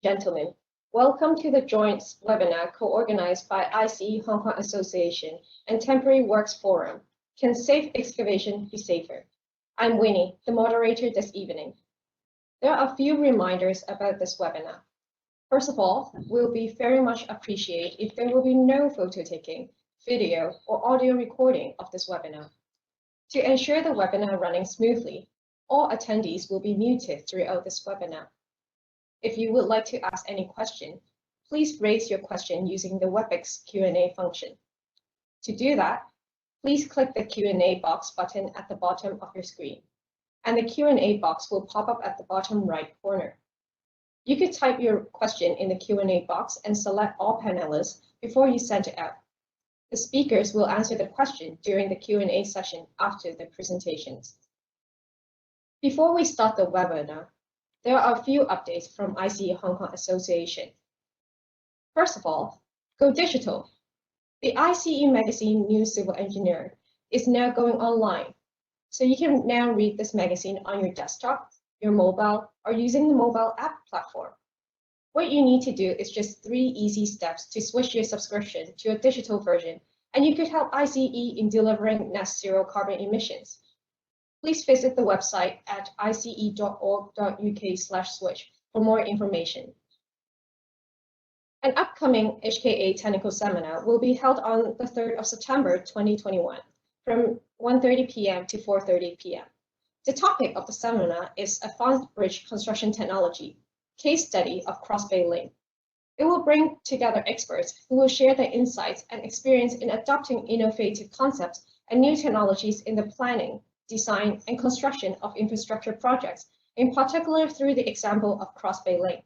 Gentlemen, welcome to the joint webinar co-organized by ICE Hong Kong Association and Temporary Works Forum, Can Safe Excavation Be Safer? I'm Winnie, the moderator this evening. There are a few reminders about this webinar. First of all, we'll be very much appreciate if there will be no photo taking, video, or audio recording of this webinar. To ensure the webinar running smoothly, all attendees will be muted throughout this webinar. If you would like to ask any question, please raise your question using the WebEx Q&A function. To do that, please click the Q&A box button at the bottom of your screen, and the Q&A box will pop up at the bottom right corner. You could type your question in the Q&A box and select all panelists before you send it out. The speakers will answer the question during the Q&A session after the presentations. Before we start the webinar, there are a few updates from ICE Hong Kong Association. First of all, go digital. The ICE magazine New Civil Engineer is now going online, so you can now read this magazine on your desktop, your mobile, or using the mobile app platform. What you need to do is just 3 easy steps to switch your subscription to a digital version, and you could help ICE in delivering net zero carbon emissions. Please visit the website at ice.org.uk/switch for more information. An upcoming HKA technical seminar will be held on the 3rd of September 2021 from 1:30 p.m. to 4:30 p.m. The topic of the seminar is Advanced Bridge Construction Technology, Case Study of Cross Bay Link. It will bring together experts who will share their insights and experience in adopting innovative concepts and new technologies in the planning, design, and construction of infrastructure projects, in particular through the example of Cross Bay Link.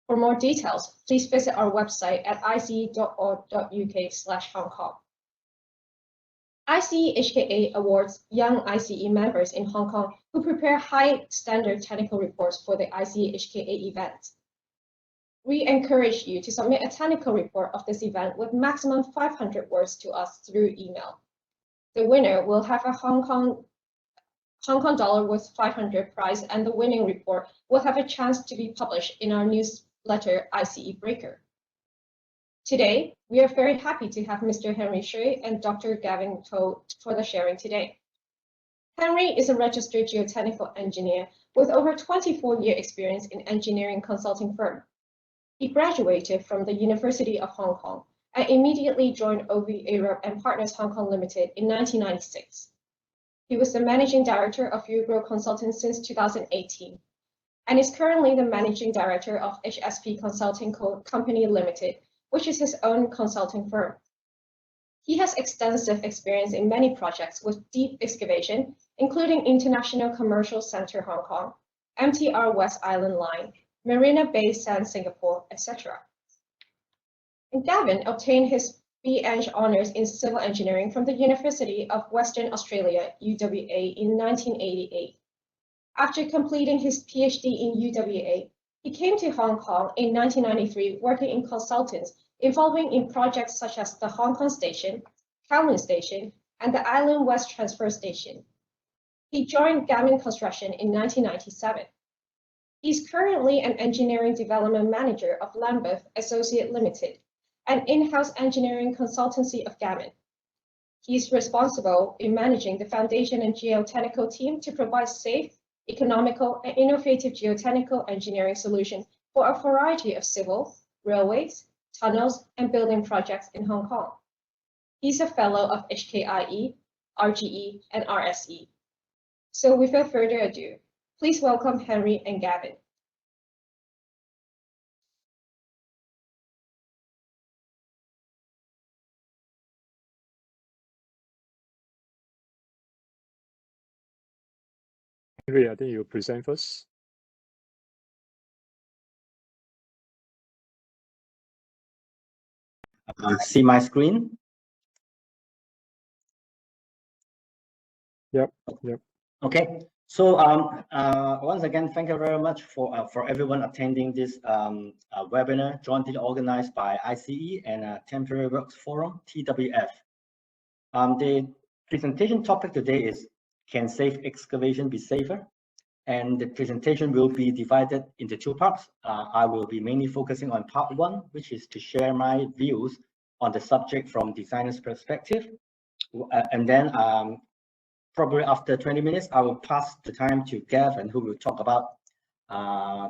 For more details, please visit our website at ice.org.uk/Hong Kong. ICE HKA awards young ICE members in Hong Kong who prepare high standard technical reports for the ICE HKA event. We encourage you to submit a technical report of this event with maximum 500 words to us through email. The winner will have a Hong Kong dollar worth 500 prize, and the winning report will have a chance to be published in our newsletter ICE Breaker. Today, we are very happy to have Mr. Henry Shui and Dr. Gavin To for the sharing today. Henry is a registered geotechnical engineer with over 24-year experience in engineering consulting firm. He graduated from the University of Hong Kong and immediately joined OV Europe and Partners Hong Kong Limited in 1996. He was the managing director of Eurogro Consulting since 2018 and is currently the managing director of HSP Consulting Company Limited, which is his own consulting firm. He has extensive experience in many projects with deep excavation, including International Commercial Centre Hong Kong, MTR West Island Line, Marina Bay Sands Singapore, etc. And Gavin obtained his B.Eng honours in civil engineering from the University of Western Australia, UWA, in 1988. After completing his PhD in UWA, he came to Hong Kong in 1993 working in consultants involving in projects such as the Hong Kong Station, Kowloon Station, and the Island West Transfer Station. He joined Gammon Construction in 1997. He's currently an engineering development manager of Lambeth Associate Limited, an in-house engineering consultancy of Gammon. He is responsible in managing the foundation and geotechnical team to provide safe, economical, and innovative geotechnical engineering solutions for a variety of civil, railways, tunnels, and building projects in Hong Kong. He's a fellow of HKIE, RGE, and RSE. So without further ado, please welcome Henry and Gavin. Henry, I think you present first. See my screen? Yep. Okay. So once again, thank you very much for everyone attending this webinar jointly organized by ICE and Temporary Works Forum, TWF. The presentation topic today is, can safe excavation be safer? And the presentation will be divided into two parts. I will be mainly focusing on part one, which is to share my views on the subject from designer's perspective. And then probably after 20 minutes, I will pass the time to Gavin, who will talk about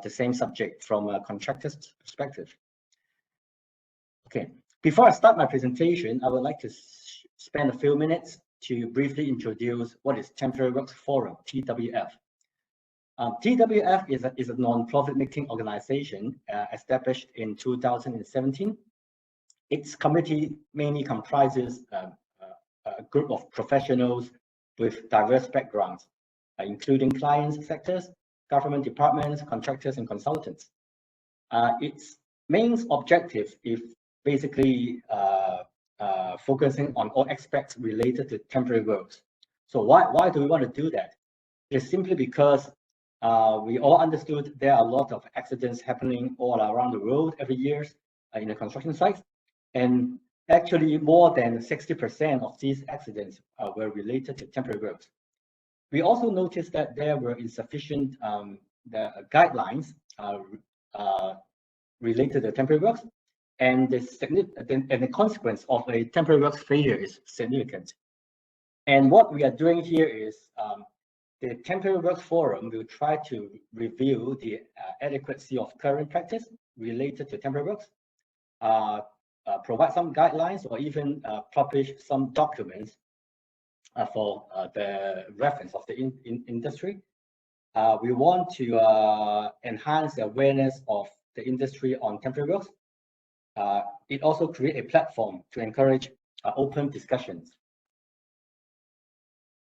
the same subject from a contractor's perspective. Okay, before I start my presentation, I would like to spend a few minutes to briefly introduce what is Temporary Works Forum, TWF. TWF is a non-profit making organization established in 2017. Its committee mainly comprises a group of professionals with diverse backgrounds, including clients, sectors, government departments, contractors, and consultants. Its main objective is basically focusing on all aspects related to temporary works. So why do we want to do that? It's simply because we all understood there are a lot of accidents happening all around the world every year in the construction sites. And actually more than 60% of these accidents were related to temporary works. We also noticed that there were insufficient guidelines related to temporary works, and the consequence of a temporary works failure is significant. And what we are doing here is the Temporary Works Forum will try to review the adequacy of current practice related to temporary works, provide some guidelines, or even publish some documents for the reference of the industry. We want to enhance the awareness of the industry on temporary works. It also creates a platform to encourage open discussions.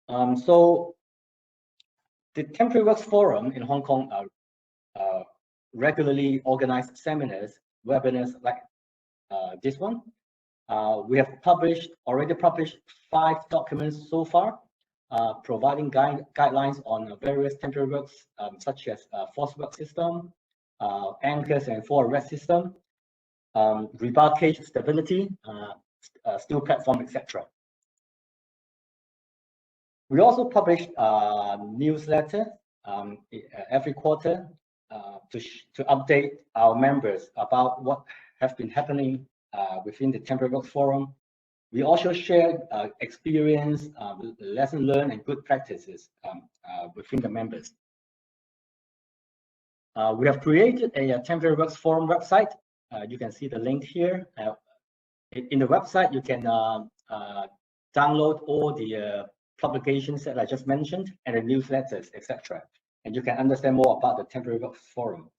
So the Temporary Works Forum in Hong Kong regularly organize seminars, webinars like this one. We have already published 5 documents so far, providing guidelines on various temporary works, such as force work system, anchors and floor arrest system, rebar cage stability, steel platform, etc. We also publish a newsletter every quarter to update our members about what has been happening within the Temporary Works Forum. We also share experience, lesson learned, and good practices within the members. We have created a Temporary Works Forum website. You can see the link here. In the website, you can download all the publications that I just mentioned and the newsletters, etc. And you can understand more about the Temporary Works Forum.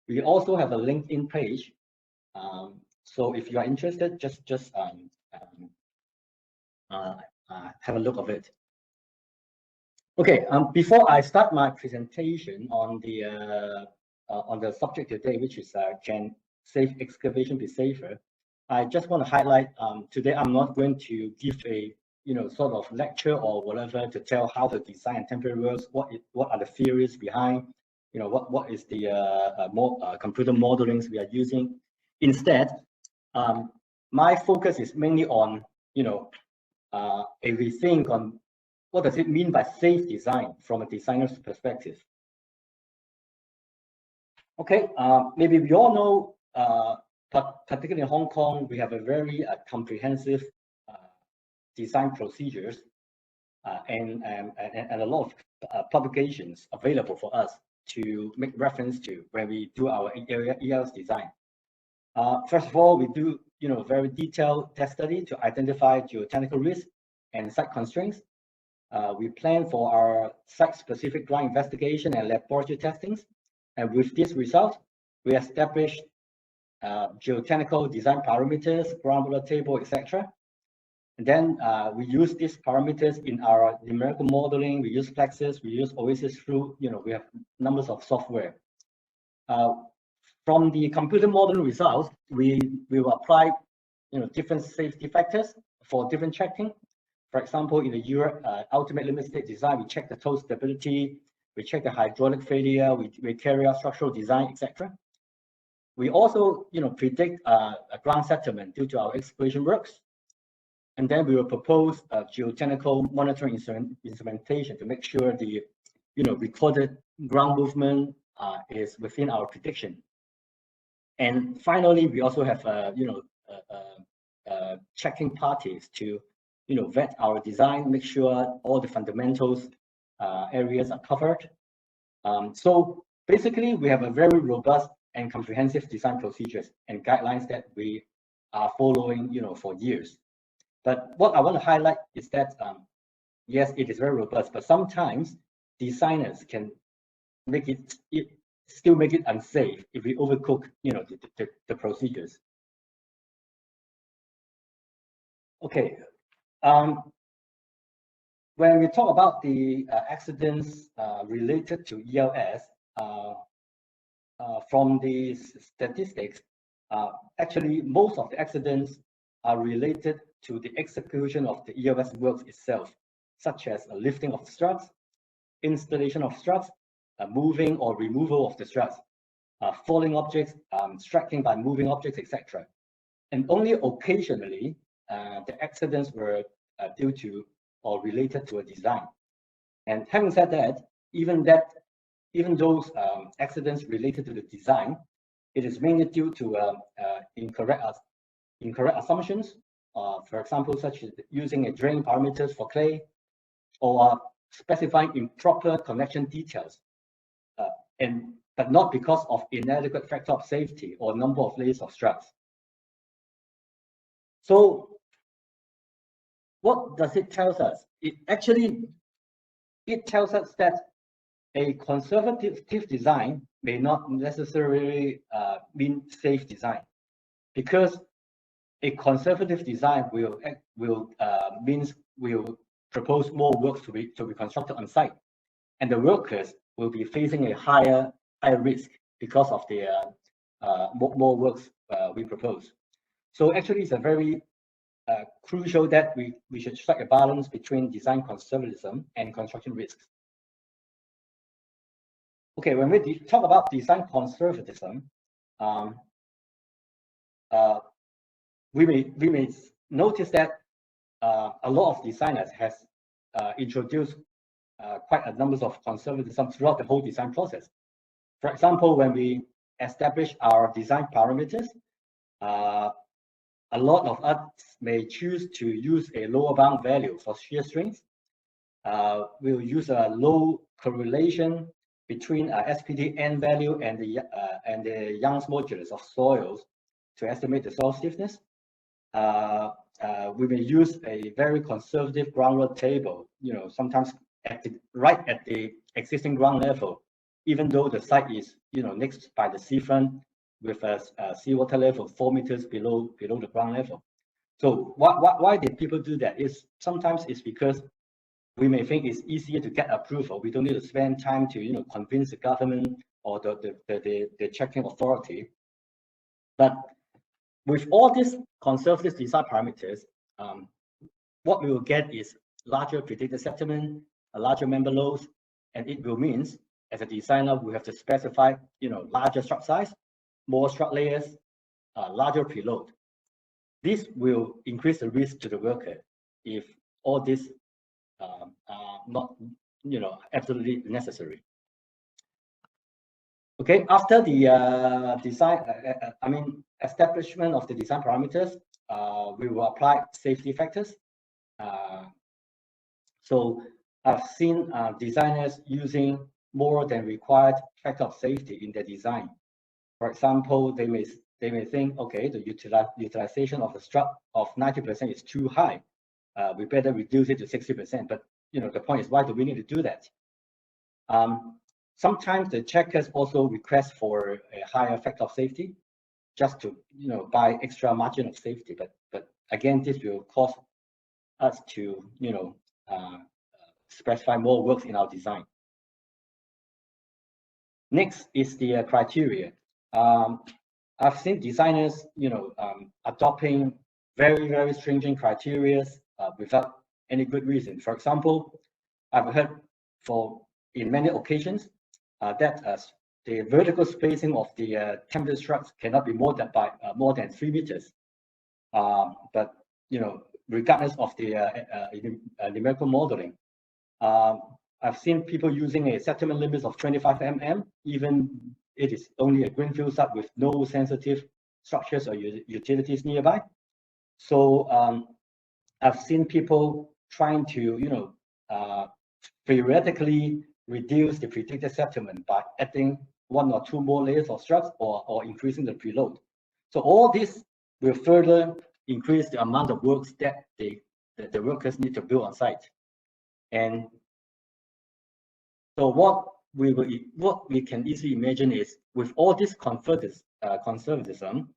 We also have a LinkedIn page. So if you are interested, just have a look of it. Okay, before I start my presentation on the subject today, which is can safe excavation be safer, I just want to highlight today I'm not going to give a sort of lecture or whatever to tell how to design temporary works, what are the theories behind, what is the computer modelings we are using. Instead, my focus is mainly on a rethink on what does it mean by safe design from a designer's perspective. Okay, maybe we all know, particularly in Hong Kong, we have a very comprehensive design procedures and a lot of publications available for us to make reference to when we do our ELS design. First of all, we do very detailed test study to identify geotechnical risks and site constraints. We plan for our site-specific ground investigation and laboratory testings, and with this result, we established geotechnical design parameters, groundwater table, etc. And then we use these parameters in our numerical modeling. We use Plexus, we use Oasis through, we have numbers of software. From the computer modeling results, we will apply, different safety factors for different checking. For example, in the Europe ultimate limit state design, we check the toe stability, we check the hydraulic failure, we carry out structural design, etc. We also, predict a ground settlement due to our excavation works. And then we will propose a geotechnical monitoring instrumentation to make sure the, recorded ground movement is within our prediction. And finally, we also have checking parties to vet our design, make sure all the fundamentals areas are covered. So basically, we have a very robust and comprehensive design procedures and guidelines that we are following, for years. But what I want to highlight is that yes, it is very robust, but sometimes designers can still make it unsafe if we overcook, the procedures. Okay. When we talk about the accidents related to ELS, from the statistics, actually most of the accidents are related to the execution of the ELS works itself, such as lifting of struts, installation of struts, moving or removal of the struts, falling objects, striking by moving objects, etc. And only occasionally the accidents were due to or related to a design. And having said that, even those accidents related to the design, it is mainly due to incorrect assumptions, for example, such as using a drain parameters for clay, or specifying improper connection details, but not because of inadequate factor of safety or number of layers of struts. So what does it tell us? It tells us that a conservative design may not necessarily mean safe design, because a conservative design will propose more works to be constructed on site, and the workers will be facing a higher risk because of the more works we propose. So actually, it's a very crucial that we should strike a balance between design conservatism and construction risks. Okay, when we talk about design conservatism, we may notice that a lot of designers has introduced quite a number of conservatism throughout the whole design process. For example, when we establish our design parameters, a lot of us may choose to use a lower bound value for shear strength. We'll use a low correlation between SPD N value and the Young's modulus of soils to estimate the soil stiffness. We may use a very conservative ground load table, sometimes right at the existing ground level, even though the site is, next by the seafront with a seawater level 4 meters below the ground level. So why did people do that? Sometimes it's because we may think it's easier to get approval. We don't need to spend time to convince the government or the checking authority. But with all these conservative design parameters, what we will get is larger predicted settlement, a larger member loads, and it will means as a designer we have to specify larger strut size, more strut layers, larger preload. This will increase the risk to the worker if all this are not absolutely necessary. Okay, after the establishment of the design parameters, we will apply safety factors. So I've seen designers using more than required factor of safety in their design. For example, they may think, okay, the utilization of the strut of 90% is too high. We better reduce it to 60%. But the point is, why do we need to do that? Sometimes the checkers also request for a higher factor of safety, just to buy extra margin of safety. But again, this will cause us to specify more works in our design. Next is the criteria. I've seen designers adopting very stringent criteria without any good reason. For example, I've heard in many occasions that the vertical spacing of the template struts cannot be more than 3 meters. But regardless of the numerical modeling, I've seen people using a settlement limit of 25 mm, even it is only a greenfield site with no sensitive structures or utilities nearby. So I've seen people trying to, theoretically reduce the predicted settlement by adding 1 or 2 more layers of structs or increasing the preload. So all this will further increase the amount of works that the workers need to build on site. And so what we can easily imagine is, with all this conservatism,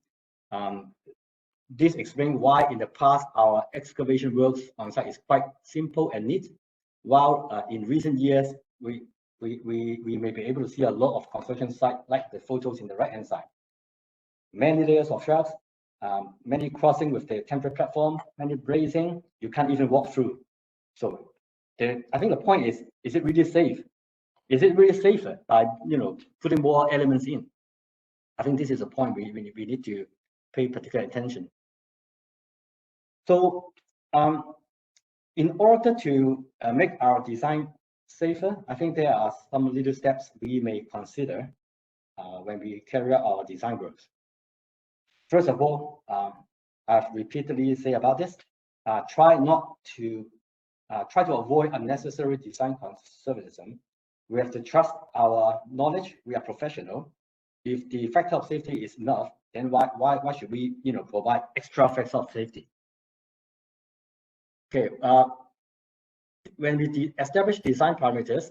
this explains why in the past our excavation works on site is quite simple and neat, while in recent years we may be able to see a lot of construction sites like the photos in the right hand side. Many layers of shelves, many crossing with the temporary platform, many bracing, you can't even walk through. So I think the point is it really safe? Is it really safer by putting more elements in? I think this is a point we need to pay particular attention. So in order to make our design safer, I think there are some little steps we may consider when we carry out our design works. First of all, I've repeatedly said about this, try to avoid unnecessary design conservatism. We have to trust our knowledge. We are professional. If the factor of safety is enough, then why should we provide extra factor of safety? Okay, when we establish design parameters,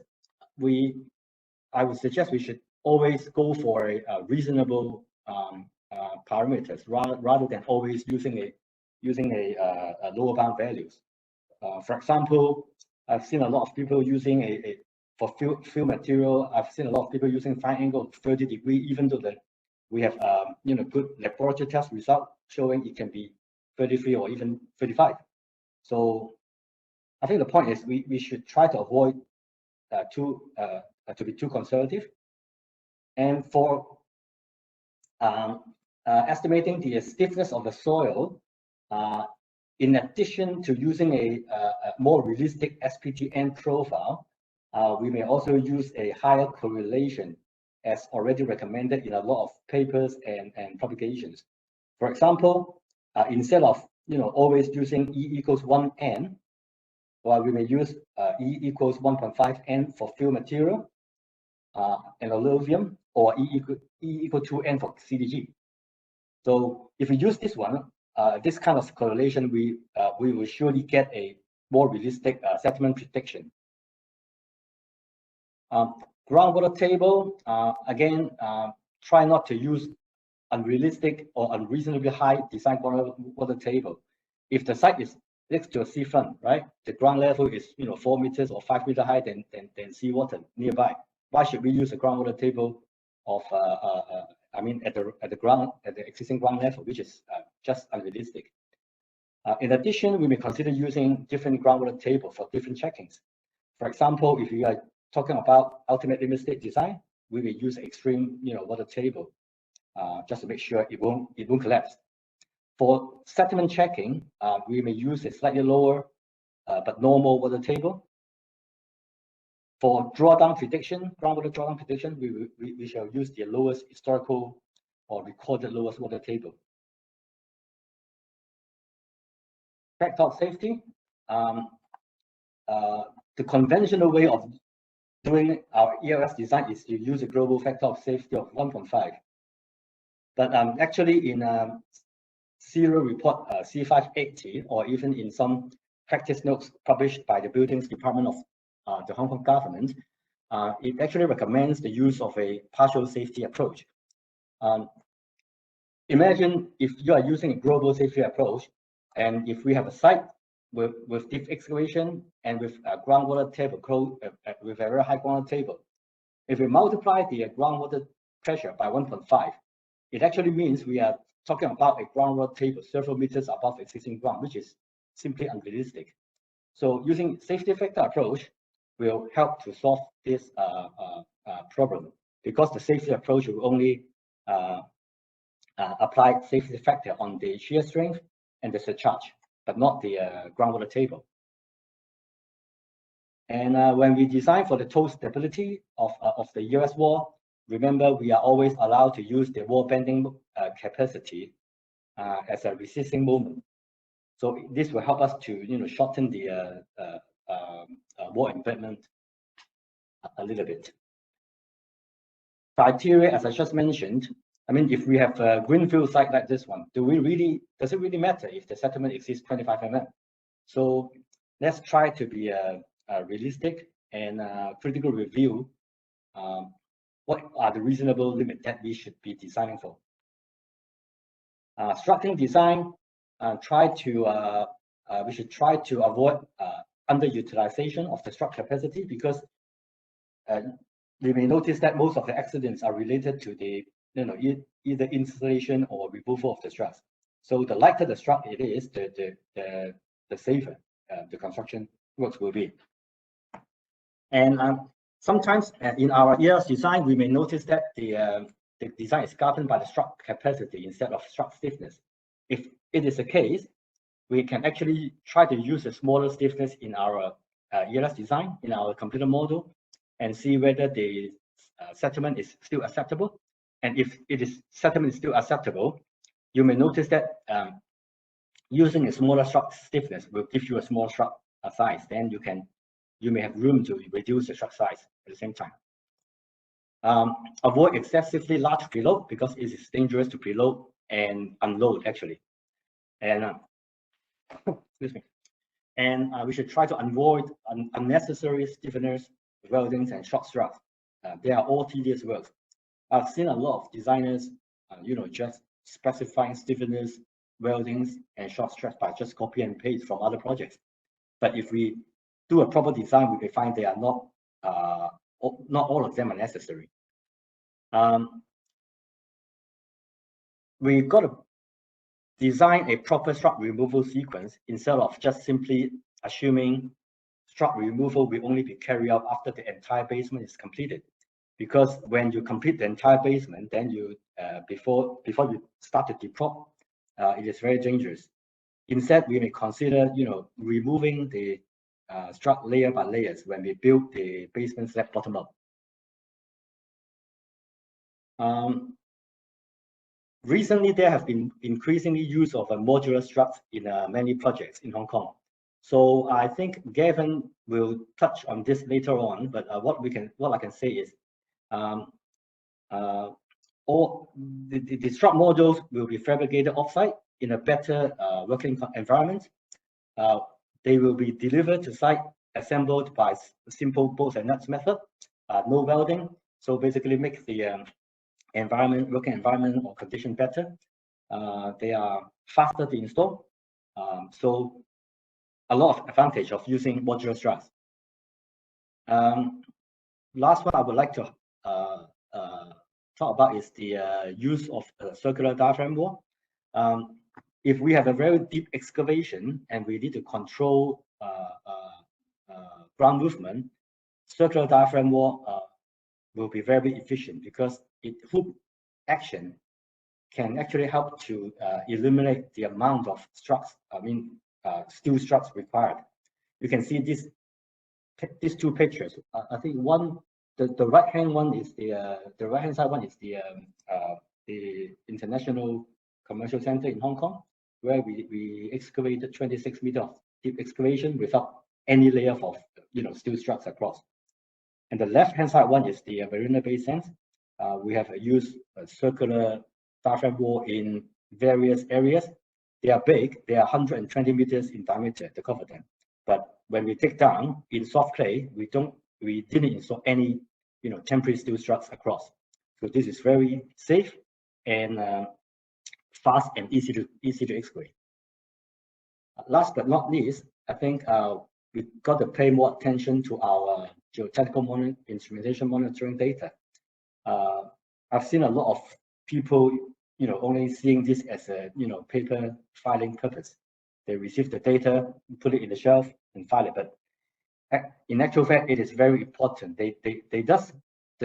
I would suggest we should always go for a reasonable parameters rather than always using a lower bound values. For example, I've seen a lot of people using for fill material. I've seen a lot of people using fine angle of 30 degrees, even though we have good laboratory test result showing it can be 33 or even 35. So I think the point is we should try to avoid to be too conservative. And for estimating the stiffness of the soil, in addition to using a more realistic SPTN profile, we may also use a higher correlation as already recommended in a lot of papers and publications. For example, instead of always using E equals 1N, well, we may use E equals 1.5N for fill material and alluvium, or E equal 2N for CDG. So if we use this one, this kind of correlation, we will surely get a more realistic settlement prediction. Groundwater table, again, try not to use unrealistic or unreasonably high design groundwater table. If the site is next to a seafront, right, the ground level is 4 meters or 5 meters high than seawater nearby. Why should we use a groundwater table of at the existing ground level, which is just unrealistic? In addition, we may consider using different groundwater table for different checkings. For example, if you are talking about ultimate limit state design, we may use extreme water table just to make sure it won't collapse. For settlement checking, we may use a slightly lower but normal water table. For drawdown prediction, groundwater drawdown prediction, we shall use the lowest historical or recorded lowest water table. Factor of safety, the conventional way of doing our ELS design is to use a global factor of safety of 1.5. But actually in serial report C580, or even in some practice notes published by the Buildings Department of the Hong Kong government, it actually recommends the use of a partial safety approach. Imagine if you are using a global safety approach, and if we have a site with deep excavation and with a groundwater table with a very high groundwater table, if we multiply the groundwater pressure by 1.5, it actually means we are talking about a groundwater table several meters above existing ground, which is simply unrealistic. So using safety factor approach will help to solve this problem, because the safety approach will only apply safety factor on the shear strength and the surcharge, but not the groundwater table. And when we design for the toe stability of the US wall, remember we are always allowed to use the wall bending capacity as a resisting moment. So this will help us to shorten the wall embedment a little bit. Criteria, as I just mentioned, I mean, if we have a greenfield site like this one, does it really matter if the settlement exceeds 25 mm? So let's try to be realistic and critical review what are the reasonable limits that we should be designing for. Structuring design, we should try to avoid underutilization of the struct capacity, because you may notice that most of the accidents are related to the either installation or removal of the struts. So the lighter the strut it is, the safer the construction works will be. And sometimes in our ERS design, we may notice that the design is governed by the strut capacity instead of strut stiffness. If it is the case, we can actually try to use a smaller stiffness in our ERS design, in our computer model, and see whether the settlement is still acceptable. And if settlement is still acceptable, you may notice that using a smaller strut stiffness will give you a small strut size. Then you may have room to reduce the strut size at the same time. Avoid excessively large preload, because it is dangerous to preload and unload actually. And excuse me. And we should try to avoid unnecessary stiffeners, weldings, and short struts. They are all tedious work. I've seen a lot of designers, just specifying stiffeners, weldings, and short struts by just copy and paste from other projects. But if we do a proper design, we may find they are not all of them are necessary. We've got to design a proper strut removal sequence instead of just simply assuming strut removal will only be carried out after the entire basement is completed. Because when you complete the entire basement, then you before you start to deprop, it is very dangerous. Instead, we may consider removing the strut layer by layers when we build the basement slab bottom up. Recently, there have been increasingly use of modular struts in many projects in Hong Kong. So I think Gavin will touch on this later on. But what I can say is, all the strut modules will be fabricated offsite in a better working environment. They will be delivered to site, assembled by simple bolts and nuts method, no welding. So basically, make the working environment or condition better. They are faster to install. So a lot of advantage of using modular struts. Last one I would like to talk about is the use of a circular diaphragm wall. If we have a very deep excavation and we need to control ground movement, circular diaphragm wall will be very efficient, because hook action can actually help to eliminate the amount of struts, steel struts required. You can see these two pictures. I think the right hand one is the right hand side one is the International Commercial Center in Hong Kong, where we excavated 26 meters of deep excavation without any layer of steel struts across. And the left hand side one is the Marina Bay Sands. We have used a circular diaphragm wall in various areas. They are big. They are 120 meters in diameter to cover them. But when we take down in soft clay, we didn't install any temporary steel struts across. So this is very safe and fast and easy to excavate. Last but not least, I think we've got to pay more attention to our geotechnical instrumentation monitoring data. I've seen a lot of people, only seeing this as a, paper filing purpose. They receive the data, put it in the shelf, and file it. But in actual fact, it is very important. The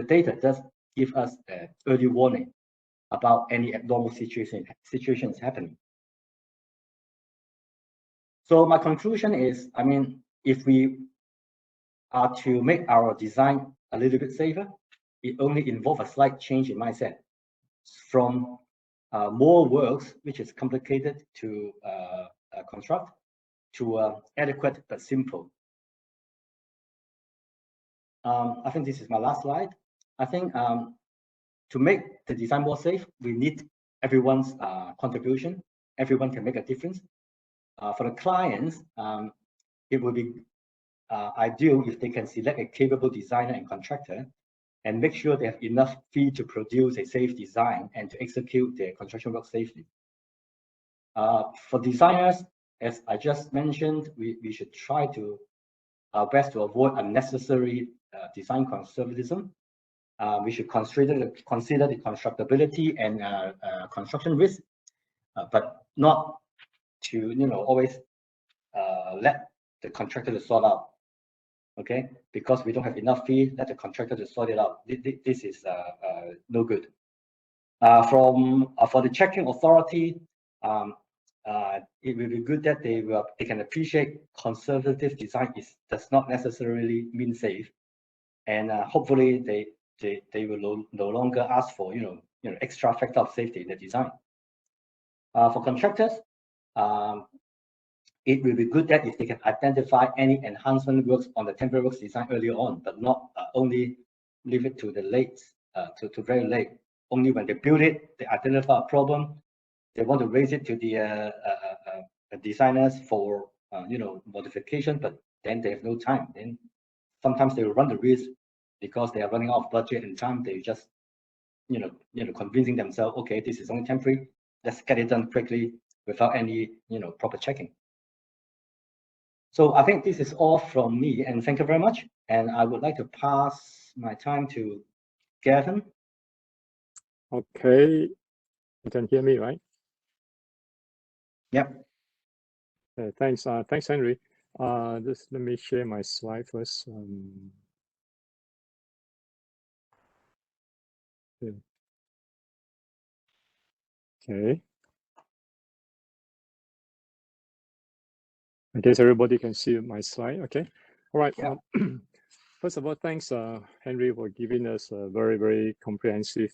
data does give us an early warning about any abnormal situations happening. So my conclusion is, if we to make our design a little bit safer. It only involves a slight change in mindset from more works, which is complicated to construct, to adequate but simple. I think this is my last slide. I think to make the design more safe, we need everyone's contribution. Everyone can make a difference. For the clients, it would be ideal if they can select a capable designer and contractor and make sure they have enough fee to produce a safe design and to execute their construction work safely. For designers, as I just mentioned, we should try to our best to avoid unnecessary design conservatism. We should consider the constructability and construction risk, but not to always let the contractor to sort out. Okay, because we don't have enough fee, let the contractor to sort it out. This is no good. For the checking authority, it will be good that they can appreciate conservative design does not necessarily mean safe, and hopefully they will no longer ask for extra factor of safety in the design. For contractors, it will be good that if they can identify any enhancement works on the temporary works design earlier on, but not only leave it to the late, to very late. Only when they build it, they identify a problem, they want to raise it to the designers for modification, but then they have no time. Then sometimes they will run the risk because they are running out of budget and time. They just convincing themselves, okay, this is only temporary, let's get it done quickly without any proper checking. So I think this is all from me, and thank you very much. And I would like to pass my time to Gavin. Okay, you can hear me, right? Yep. Thanks, thanks, Henry. Just let me share my slide first. Okay. I guess everybody can see my slide. Okay. All right. Yeah. First of all, thanks, Henry, for giving us a very, very comprehensive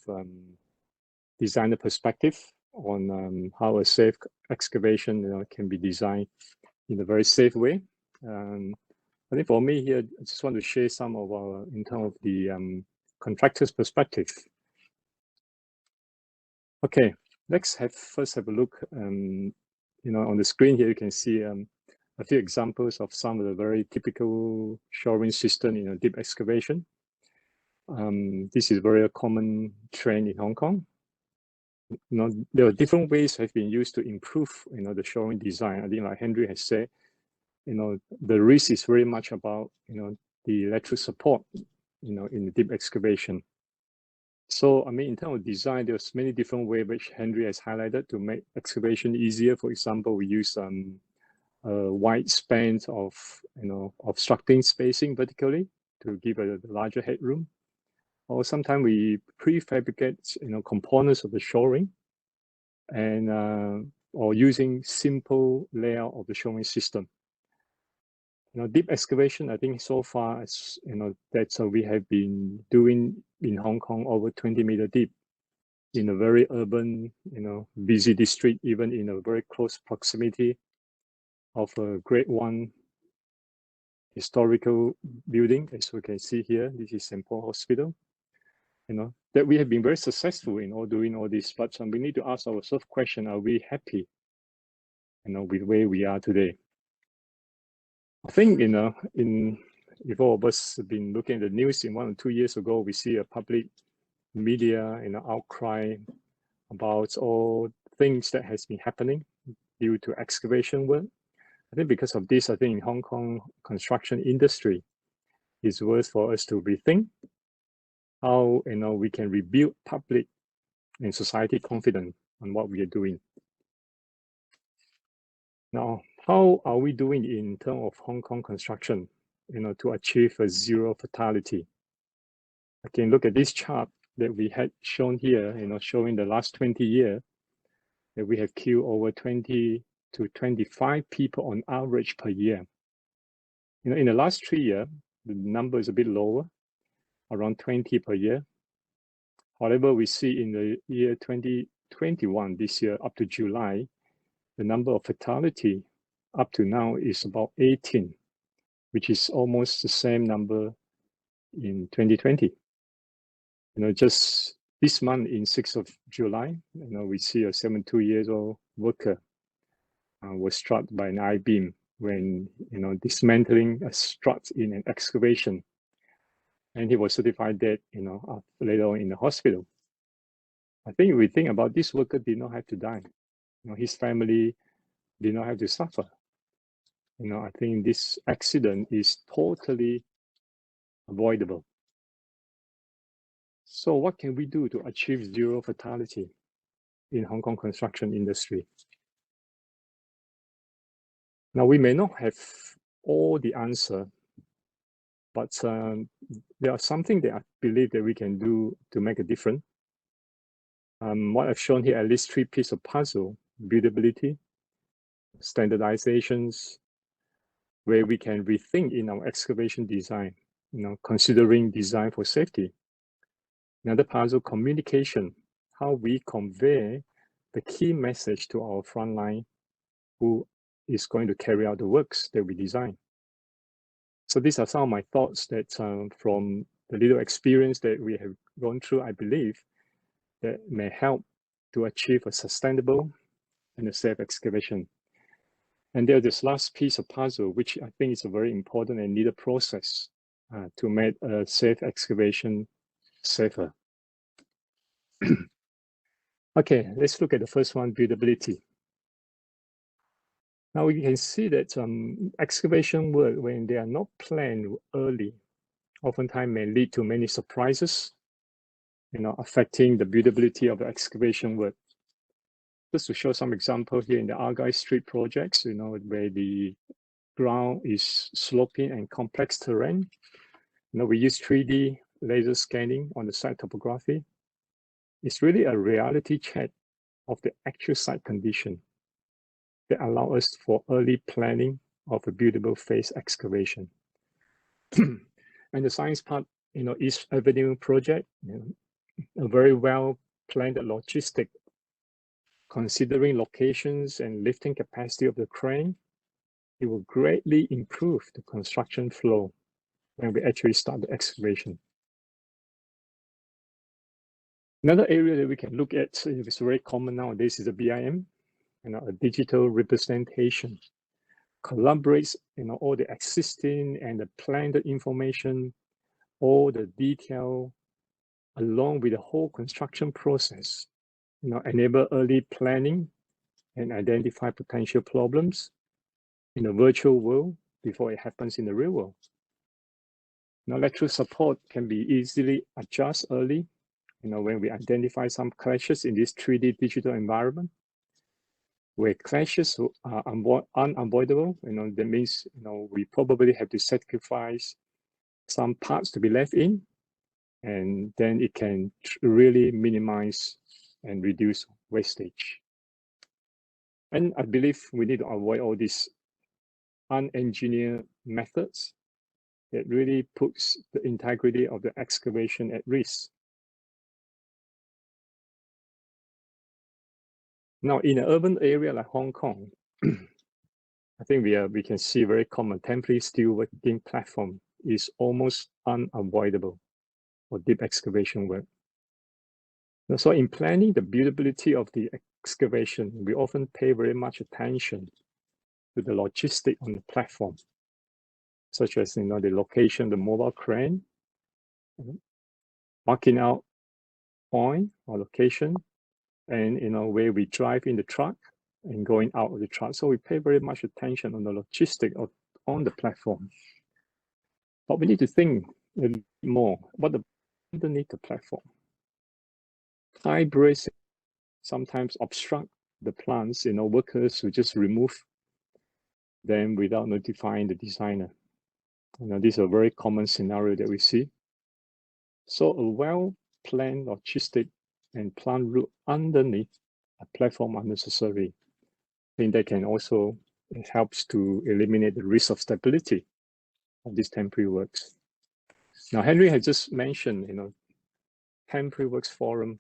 designer perspective on how a safe excavation can be designed in a very safe way. I think for me here, I just want to share some of our, in terms of the contractor's perspective. Okay, let's first have a look. On the screen here, you can see a few examples of some of the very typical shoring system in a deep excavation. This is very very trend in Hong Kong. There are different ways have been used to improve the shoring design. I think like Henry has said, the risk is very much about the electric support in the deep excavation. So I mean, in terms of design, there's many different ways which Henry has highlighted to make excavation easier. For example, we use a wide span of obstructing spacing vertically to give a larger headroom. Or sometimes we prefabricate components of the shoring, and or using simple layout of the shoring system. Deep excavation, I think so far, that's we have been doing in Hong Kong over 20 meter deep in a very urban, busy district, even in a very close proximity of a Grade 1 historical building. As we can see here, this is St. Paul Hospital. That we have been very successful in doing all this, but we need to ask ourselves question: are we happy, with where we are today? I think, if all of us have been looking at the news in 1 or 2 years ago, we see a public media, outcry about all things that has been happening due to excavation work. I think because of this, I think in Hong Kong construction industry, it's worth for us to rethink how we can rebuild public and society confidence on what we are doing. Now, how are we doing in terms of Hong Kong construction, to achieve a zero fatality? I can look at this chart that we had shown here, showing the last 20 years that we have killed over 20 to 25 people on average per year. In the last 3 years, the number is a bit lower, around 20 per year. However, we see in the year 2021, this year up to July, the number of fatality up to now is about 18, which is almost the same number in 2020. Just this month in 6th of July, we see a 72-year-old worker was struck by an I-beam when, dismantling a strut in an excavation. And he was certified dead, later on in the hospital. I think if we think about this worker did not have to die. His family did not have to suffer. I think this accident is totally avoidable. So what can we do to achieve zero fatality in Hong Kong construction industry? Now, we may not have all the answer, but there are something that I believe that we can do to make a difference. What I've shown here, at least 3 pieces of puzzle: buildability, standardizations, where we can rethink in our excavation design, considering design for safety. Another puzzle, communication, how we convey the key message to our frontline who is going to carry out the works that we design. So these are some of my thoughts that from the little experience that we have gone through, I believe that may help to achieve a sustainable and a safe excavation. And there's this last piece of puzzle, which I think is a very important and needed process to make a safe excavation safer. Okay, let's look at the first one, buildability. Now we can see that excavation work, when they are not planned early, oftentimes may lead to many surprises, affecting the buildability of the excavation work. Just to show some example here in the Argyle Street projects, where the ground is sloping and complex terrain. We use 3D laser scanning on the site topography. It's really a reality check of the actual site condition that allow us for early planning of a buildable phase excavation. And the science part, East Avenue project, a very well planned logistic, considering locations and lifting capacity of the crane, it will greatly improve the construction flow when we actually start the excavation. Another area that we can look at, it's very common nowadays, is the BIM, a digital representation. Collaborates, all the existing and the planned information, all the detail, along with the whole construction process. Enable early planning and identify potential problems in the virtual world before it happens in the real world. Lateral support can be easily adjusted early, when we identify some clashes in this 3D digital environment, where clashes are unavoidable. That means, we probably have to sacrifice some parts to be left in, and then it can really minimize and reduce wastage. And I believe we need to avoid all these unengineered methods that really puts the integrity of the excavation at risk. Now, in an urban area like Hong Kong, I think we can see very common temporary steel working platform is almost unavoidable for deep excavation work. So in planning the buildability of the excavation, we often pay very much attention to the logistic on the platform, such as the location, the mobile crane, marking out point or location, and where we drive in the truck and going out of the truck. So we pay very much attention on the logistic on the platform. But we need to think a little more about underneath the platform. High bracing sometimes obstruct the plants, workers who just remove them without notifying the designer. This is a very common scenario that we see. So a well-planned logistic and plant route underneath a platform are necessary. I think that can also, it helps to eliminate the risk of stability of these temporary works. Now, Henry had just mentioned, temporary works forum.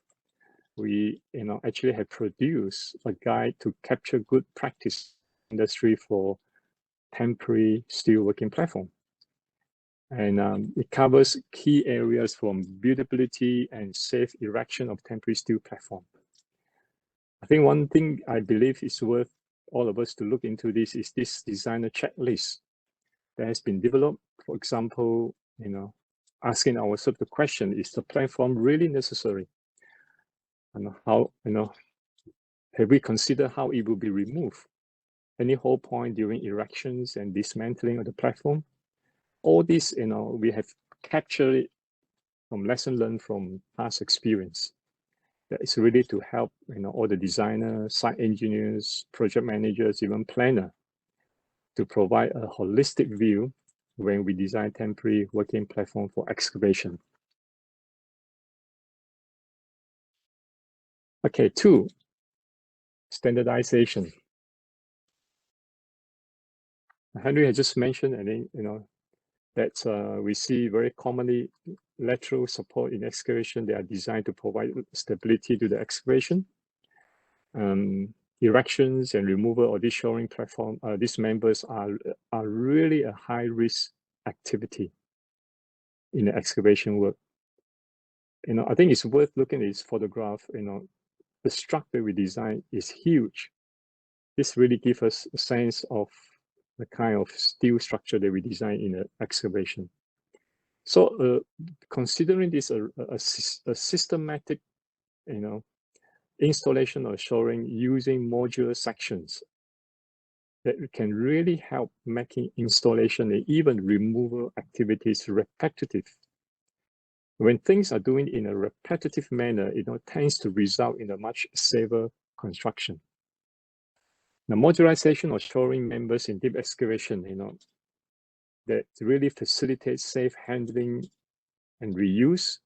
We, actually have produced a guide to capture good practice industry for temporary steel working platform. And it covers key areas from buildability and safe erection of temporary steel platform. I think one thing I believe is worth all of us to look into this is this designer checklist that has been developed. For example, asking ourselves the question, is the platform really necessary? And how, have we considered how it will be removed? Any whole point during erections and dismantling of the platform? All this, we have captured it from lesson learned from past experience. That is really to help, all the designers, site engineers, project managers, even planner, to provide a holistic view when we design temporary working platform for excavation. Okay, 2, standardization. Henry had just mentioned, I think, that we see very commonly lateral support in excavation. They are designed to provide stability to the excavation. Erections and removal of this shoring platform, these members are really a high risk activity in the excavation work. I think it's worth looking at this photograph. The structure we design is huge. This really gives us a sense of the kind of steel structure that we design in the excavation. So considering this a systematic, installation or shoring using modular sections, that can really help making installation and even removal activities repetitive. When things are doing in a repetitive manner, it tends to result in a much safer construction. The modularization or shoring members in deep excavation, that really facilitates safe handling and reuse.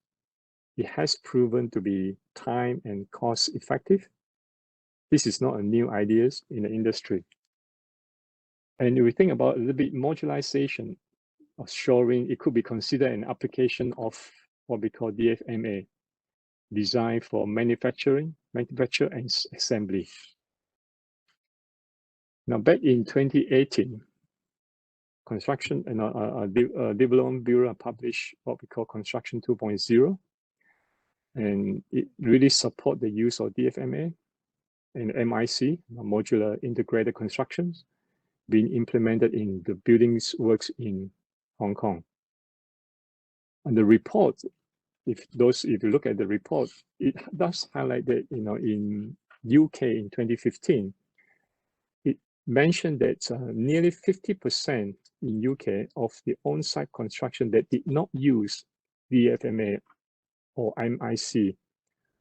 It has proven to be time and cost effective. This is not a new idea in the industry. And if we think about a little bit modularization of shoring, it could be considered an application of what we call DFMA, design for manufacture and assembly. Now, back in 2018, Construction and Development Bureau published what we call Construction 2.0, and it really support the use of DFMA and MIC, modular integrated constructions, being implemented in the buildings works in Hong Kong. And the report, if you look at the report, it does highlight that in UK in 2015, it mentioned that nearly 50% in UK of the on-site construction that did not use DFMA or MIC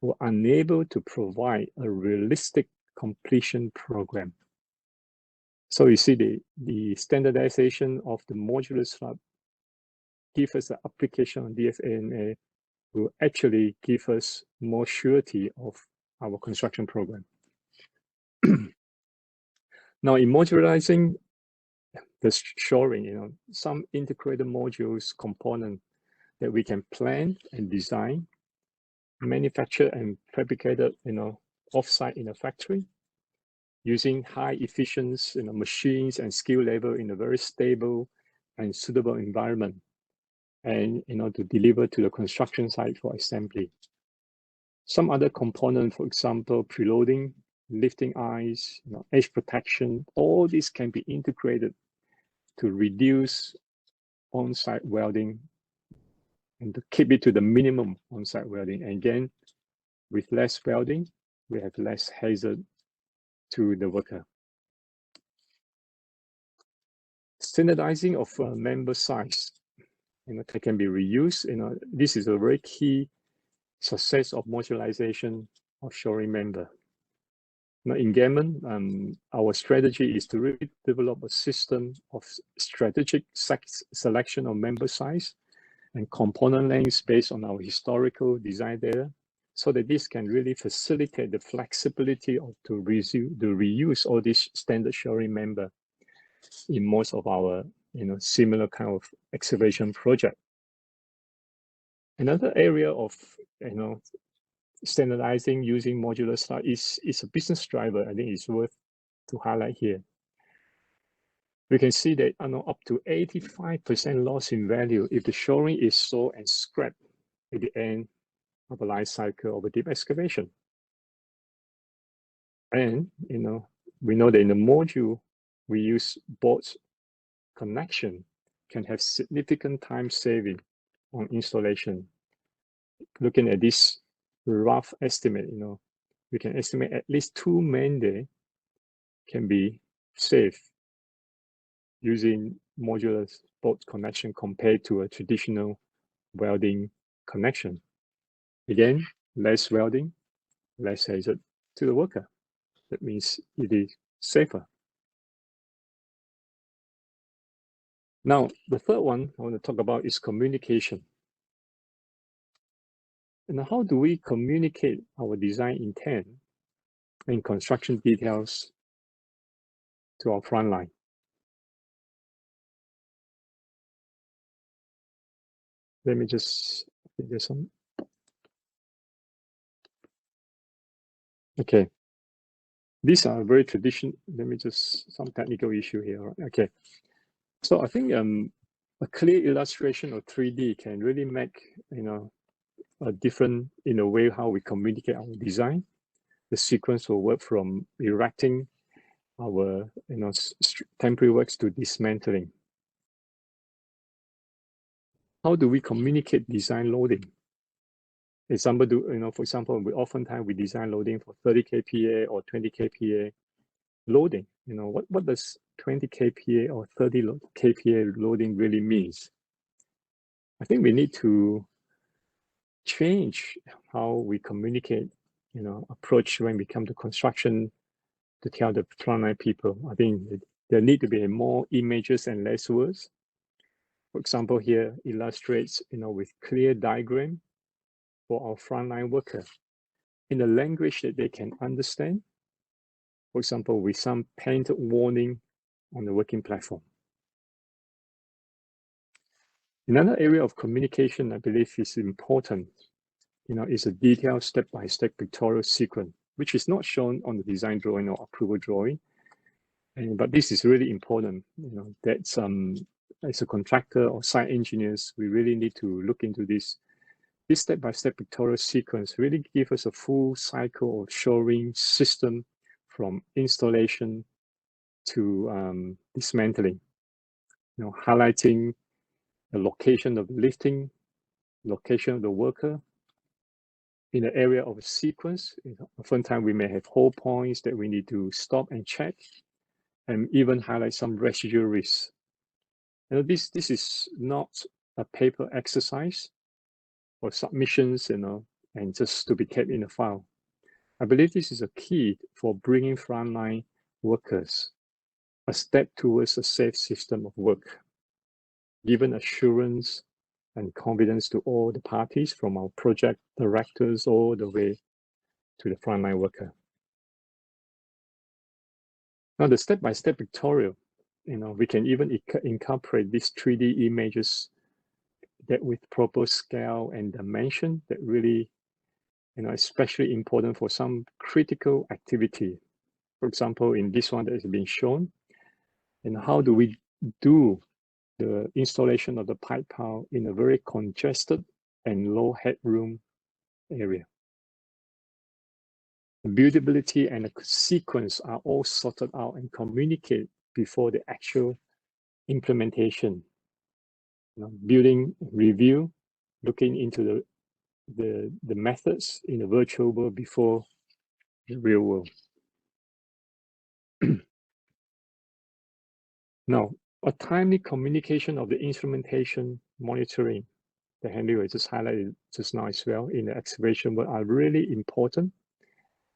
were unable to provide a realistic completion program. So you see the standardization of the modular slab give us the application on DFMA will actually give us more surety of our construction program. Now, in modularizing the shoring, some integrated modules component that we can plan and design, manufacture and fabricate it, offsite in a factory, using high efficiency, machines and skill level in a very stable and suitable environment, and to deliver to the construction site for assembly. Some other component, for example, preloading, lifting eyes, edge protection, all this can be integrated to reduce on-site welding and to keep it to the minimum on-site welding. And again, with less welding, we have less hazard to the worker. Standardizing of member size, that can be reused. This is a very key success of modularization of shoring member. Now, in Gammon, our strategy is to really develop a system of strategic selection of member size and component lengths based on our historical design data, so that this can really facilitate the flexibility to reuse all these standard shoring member in most of our similar kind of excavation project. Another area of standardizing using modular style is a business driver. I think it's worth to highlight here. We can see that up to 85% loss in value if the shoring is sold and scrapped at the end of the life cycle of a deep excavation. And we know that in the module we use bolt connection can have significant time saving on installation. Looking at this rough estimate, we can estimate at least 2 man-days can be saved using modular bolt connection compared to a traditional welding connection. Again, less welding, less hazard to the worker. That means it is safer. Now, the third one I want to talk about is communication. And how do we communicate our design intent and construction details to our frontline? Let me just put this on. Okay. These are very traditional. Let me just, some technical issue here. Okay. So I think a clear illustration of 3D can really make, a different, in a way, how we communicate our design. The sequence will work from erecting our, temporary works to dismantling. How do we communicate design loading? Example, for example, oftentimes we design loading for 30 kPa or 20 kPa loading. What does 20 kPa or 30 kPa loading really means? I think we need to change how we communicate, approach when we come to construction to tell the frontline people. I think there need to be more images and less words. For example, here illustrates, with clear diagram for our frontline worker in a language that they can understand. For example, with some painted warning on the working platform. Another area of communication I believe is important, is a detailed step-by-step pictorial sequence, which is not shown on the design drawing or approval drawing. But this is really important, that as a contractor or site engineers, we really need to look into this. This step-by-step pictorial sequence really gives us a full cycle of shoring system from installation to dismantling, highlighting the location of lifting, location of the worker. In the area of a sequence, oftentimes we may have hold points that we need to stop and check, and even highlight some residual risks. This is not a paper exercise or submissions, and just to be kept in a file. I believe this is a key for bringing frontline workers a step towards a safe system of work, giving assurance and confidence to all the parties, from our project directors all the way to the frontline worker. Now, the step-by-step pictorial, we can even incorporate these 3D images that with proper scale and dimension that really, especially important for some critical activity. For example, in this one that has been shown, how do we do the installation of the pipe pile in a very congested and low headroom area. The buildability and the sequence are all sorted out and communicated before the actual implementation. Building review, looking into the methods in the virtual world before the real world. Now, a timely communication of the instrumentation monitoring that Henry was just highlighted just now as well in the excavation work are really important,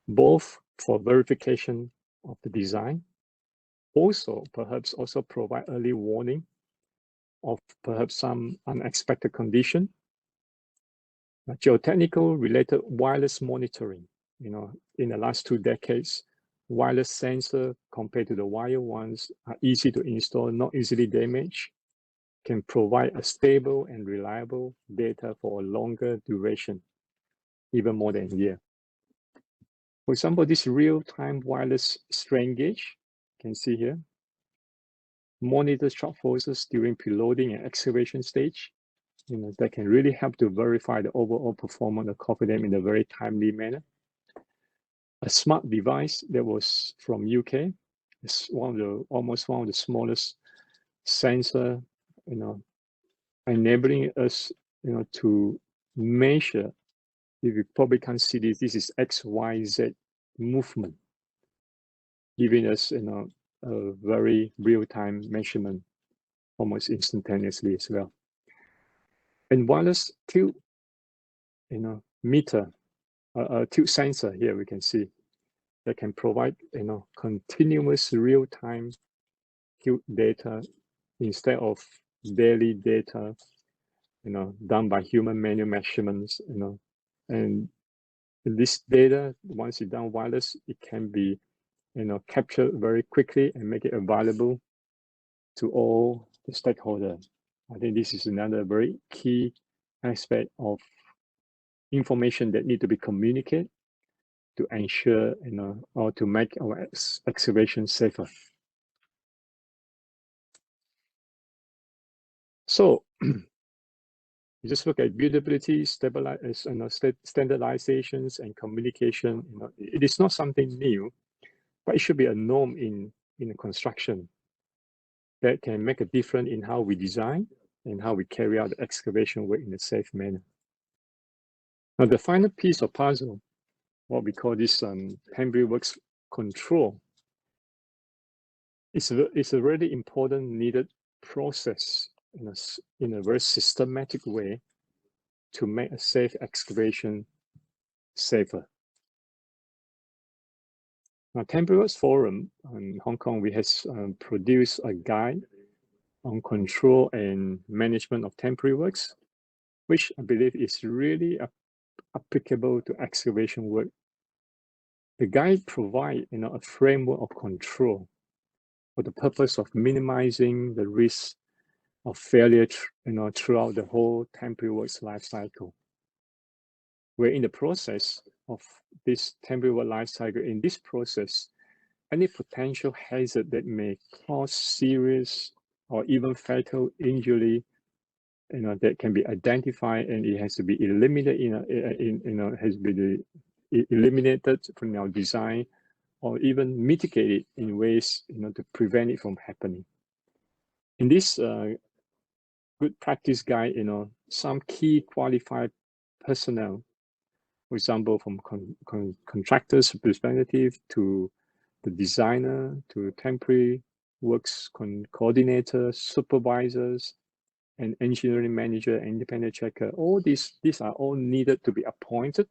both for verification of the design, perhaps also provide early warning of perhaps some unexpected condition. Geotechnical related wireless monitoring, in the last 2 decades, wireless sensor compared to the wire ones are easy to install, not easily damaged, can provide a stable and reliable data for a longer duration, even more than a year. For example, this real-time wireless strain gauge, you can see here, monitors truck forces during preloading and excavation stage. That can really help to verify the overall performance of coffee dam in a very timely manner. A smart device that was from UK. It's almost one of the smallest sensor, enabling us, to measure. If you probably can't see this, this is XYZ movement, giving us, a very real-time measurement, almost instantaneously as well. And wireless tilt, meter, tilt sensor here we can see that can provide, continuous real-time tilt data instead of daily data, done by human manual measurements, and this data, once it's done wireless, it can be, captured very quickly and make it available to all the stakeholders. I think this is another very key aspect of information that need to be communicated to ensure, or to make our excavation safer. So you just look at buildability, standardizations, and communication. It is not something new, but it should be a norm in construction that can make a difference in how we design and how we carry out the excavation work in a safe manner. Now, the final piece of puzzle, what we call this temporary works control, is a really important needed process in a very systematic way to make a safe excavation safer. Now, Temporary Works Forum in Hong Kong, we have produced a guide on control and management of temporary works, which I believe is really applicable to excavation work. The guide provides, a framework of control for the purpose of minimizing the risk of failure, throughout the whole temporary works life cycle. We're in the process of this temporary work life cycle. In this process, any potential hazard that may cause serious or even fatal injury, that can be identified, and it has to be eliminated. Has been eliminated from our design, or even mitigated in ways, to prevent it from happening. In this good practice guide, some key qualified personnel, for example, from contractors representative to the designer, to temporary works coordinator, supervisors, and engineering manager, independent checker, all these are all needed to be appointed,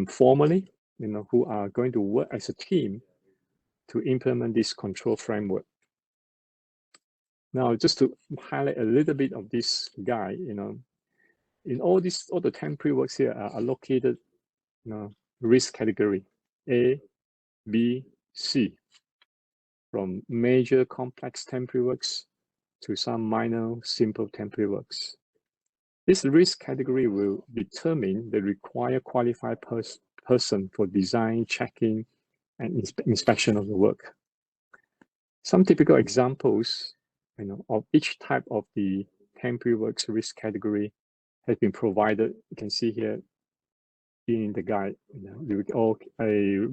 formally, who are going to work as a team to implement this control framework. Now, just to highlight a little bit of this guide, in all the temporary works here are allocated, risk category A, B, C, from major complex temporary works to some minor simple temporary works. This risk category will determine the required qualified person for design, checking, and inspection of the work. Some typical examples, of each type of the temporary works risk category has been provided. You can see here in the guide. I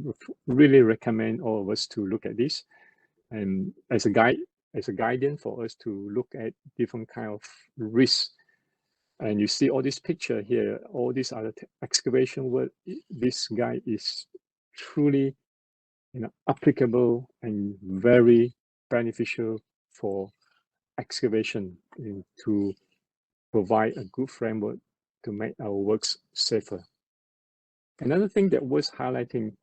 really recommend all of us to look at this, and as a guidance for us to look at different kind of risks. And you see all this picture here, all these other excavation work. This guide is truly, applicable and very beneficial for excavation, to provide a good framework to make our works safer. Another thing that was highlighting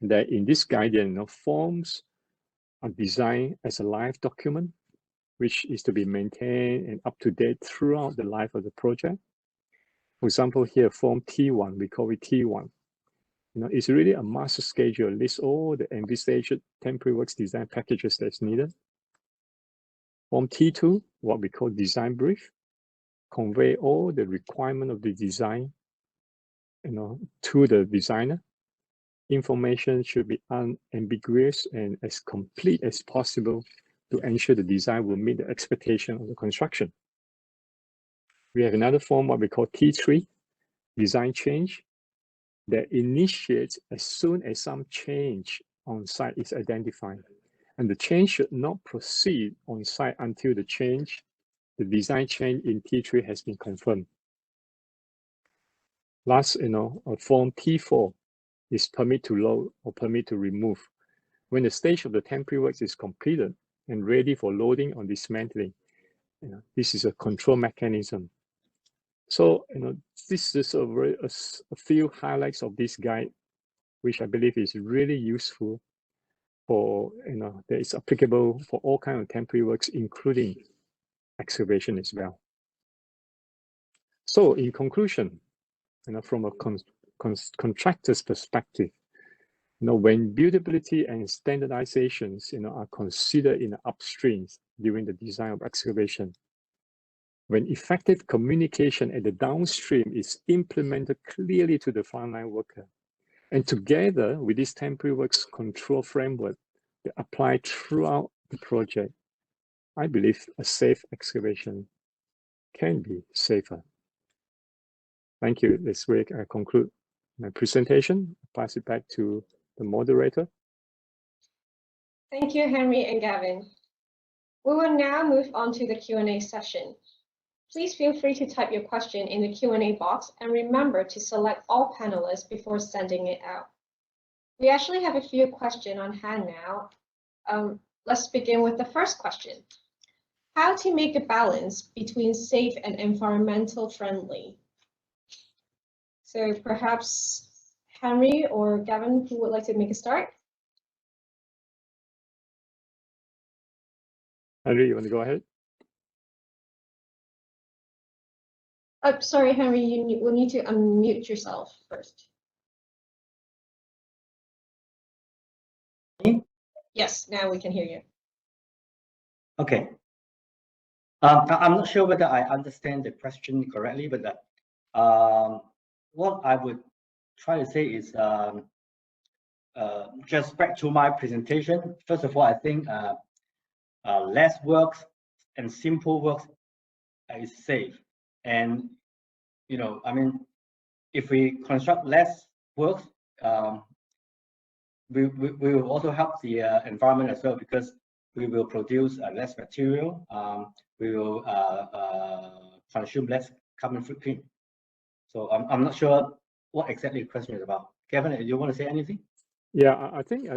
that in this guidance, forms are designed as a live document, which is to be maintained and up to date throughout the life of the project. For example, here, form T1, we call it T1. It's really a master schedule, lists all the envisaged temporary works design packages that's needed. Form T2, what we call design brief, convey all the requirement of the design, to the designer. Information should be unambiguous and as complete as possible to ensure the design will meet the expectation of the construction. We have another form, what we call T3, design change, that initiates as soon as some change on site is identified. And the change should not proceed on site until the design change in T3 has been confirmed. Last, a form T4 is permit to load or permit to remove. When the stage of the temporary works is completed and ready for loading or dismantling, this is a control mechanism. So, this is a few highlights of this guide, which I believe is really useful for, that is applicable for all kinds of temporary works, including excavation as well. So, in conclusion, from a contractor's perspective, when buildability and standardizations, are considered in the upstreams during the design of excavation, when effective communication at the downstream is implemented clearly to the frontline worker, and together with this temporary works control framework that apply throughout the project, I believe a safe excavation can be safer. Thank you. This week I conclude my presentation. Pass it back to the moderator. Thank you, Henry and Gavin. We will now move on to the Q&A session. Please feel free to type your question in the Q&A box and remember to select all panelists before sending it out. We actually have a few questions on hand now. Let's begin with the first question. How to make a balance between safe and environmental friendly? So perhaps Henry or Gavin, who would like to make a start? Henry, you want to go ahead? Sorry, Henry, you will need to unmute yourself first. Yes, now we can hear you. Okay. I'm not sure whether I understand the question correctly, but what I would try to say is just back to my presentation. First of all, I think less work and simple work is safe. And, I mean, if we construct less work, we will also help the environment as well, because we will produce less material. We will consume less carbon footprint. So I'm not sure what exactly the question is about. Kevin, do you want to say anything? Yeah, I think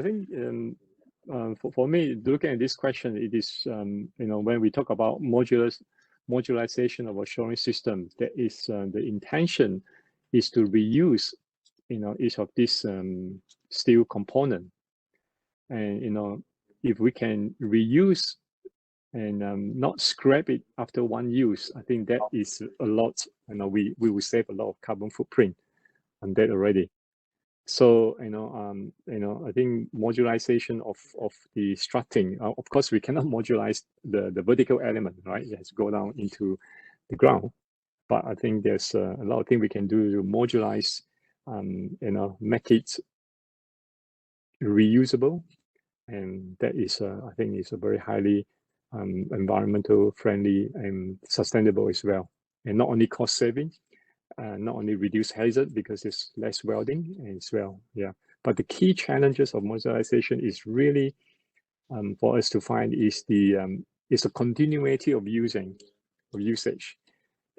for me, looking at this question, it is when we talk about modularization of a shoring system, that is the intention is to reuse each of these steel component, and if we can reuse and not scrap it after one use, I think that is a lot. We will save a lot of carbon footprint on that already. So I think modularization of the strutting. Of course, we cannot modularize the vertical element, right? It has to go down into the ground. But I think there's a lot of things we can do to modularize, make it reusable, and that is I think is a very highly environmental friendly and sustainable as well, and not only cost saving. Not only reduce hazard because it's less welding as well, but the key challenges of modularization is really for us to find is the continuity of usage.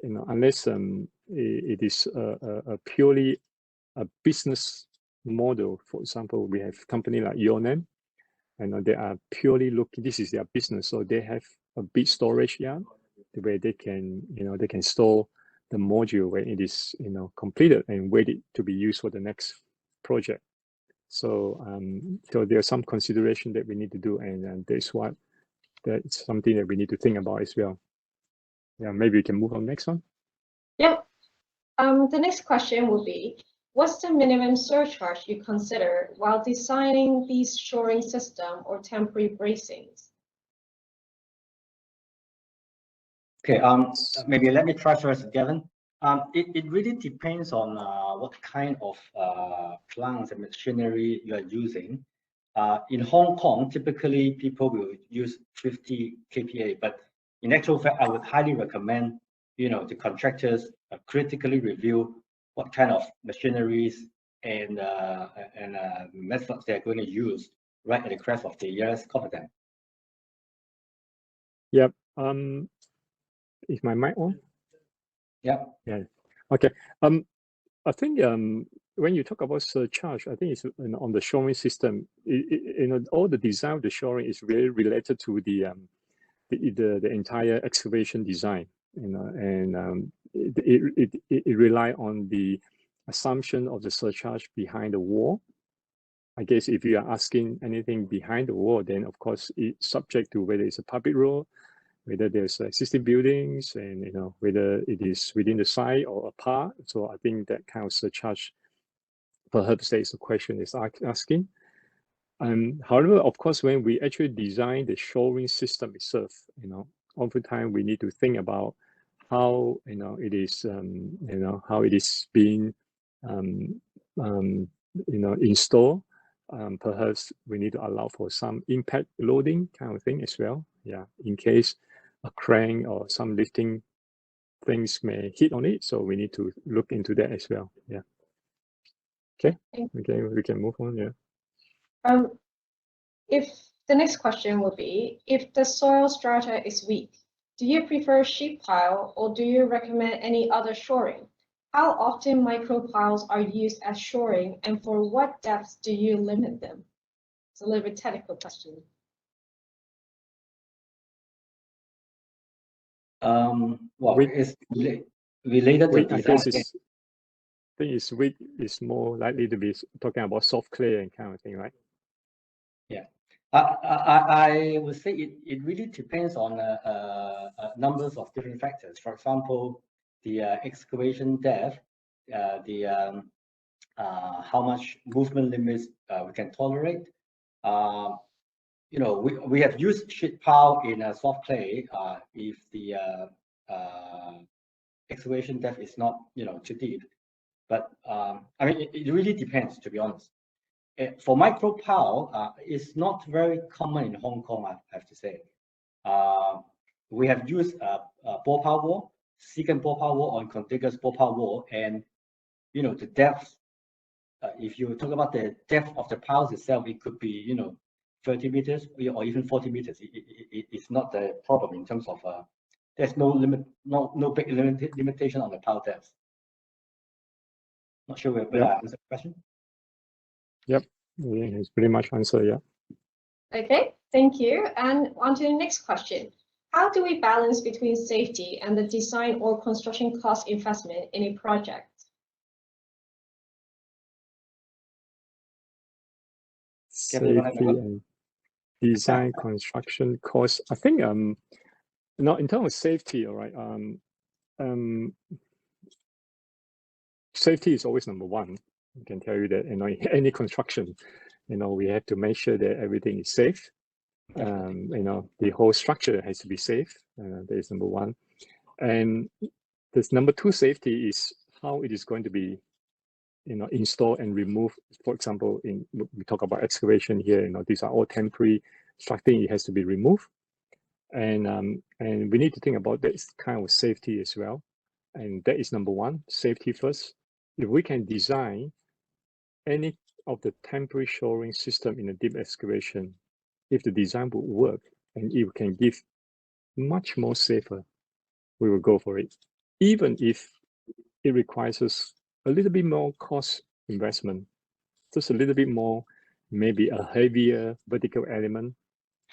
Unless it is a purely a business model. For example, we have company like Yonem, and they are purely looking. This is their business, so they have a big storage yard where they can they can store the module when it is completed and waited to be used for the next project. So so there's some consideration that we need to do, and that's something that we need to think about as well. Yeah, maybe we can move on next one. Yep. The next question will be, What's the minimum surcharge you consider while designing these shoring system or temporary bracings? Okay, maybe let me try first, Gavin. It really depends on what kind of plants and machinery you are using. In Hong Kong, typically people will use 50 kPa, but in actual fact, I would highly recommend, the contractors critically review what kind of machineries and methods they're going to use right at the crest of the years. Cover them. Yep. Is my mic on? Yeah. Yeah. Okay. I think when you talk about surcharge, I think it's on the shoring system. All the design of the shoring is really related to the entire excavation design. And it rely on the assumption of the surcharge behind the wall. I guess if you are asking anything behind the wall, then of course it's subject to whether it's a public road, whether there's existing buildings, and whether it is within the site or apart. So I think that kind of surcharge, perhaps that is the question is asking. However, of course, when we actually design the shoring system itself, oftentimes we need to think about how it is how it is being installed. Perhaps we need to allow for some impact loading kind of thing as well. Yeah, in case a crane or some lifting things may hit on it, so we need to look into that as well. Yeah. Okay. We can move on. Yeah. If the next question will be, if the soil strata is weak, do you prefer sheet pile or do you recommend any other shoring? How often micropiles are used as shoring, and for what depths do you limit them? It's a little bit technical question. Well, it's related to design. I think it's weak is more likely to be talking about soft clay and kind of thing, right? Yeah, I would say it really depends on numbers of different factors. For example, the excavation depth, how much movement limits we can tolerate. We have used sheet pile in a soft clay if the excavation depth is not too deep. But I mean, it really depends, to be honest. For micropile, it's not very common in Hong Kong, I have to say. We have used bore pile wall, secant bore pile wall, or contiguous bore pile wall, and the depth. If you talk about the depth of the piles itself, it could be 30 meters or even 40 meters. It's not the problem in terms of there's no limit, no big limitation on the pile depth. Not sure whether I answered the question. Yep, it's pretty much answered. Yeah. Okay, thank you. And on to the next question. How do we balance between safety and the design or construction cost investment in a project? Safety and design construction cost. I think in terms of safety, all right. Safety is always number one. I can tell you that in any construction, we have to make sure that everything is safe. The whole structure has to be safe. That is number one. And this number two safety is how it is going to be install and remove. For example, we talk about excavation here, these are all temporary structuring. It has to be removed, and we need to think about that kind of safety as well. And that is number one, safety first. If we can design any of the temporary shoring system in a deep excavation, if the design would work and it can give much more safer, we will go for it, even if it requires us a little bit more cost investment, just a little bit more, maybe a heavier vertical element.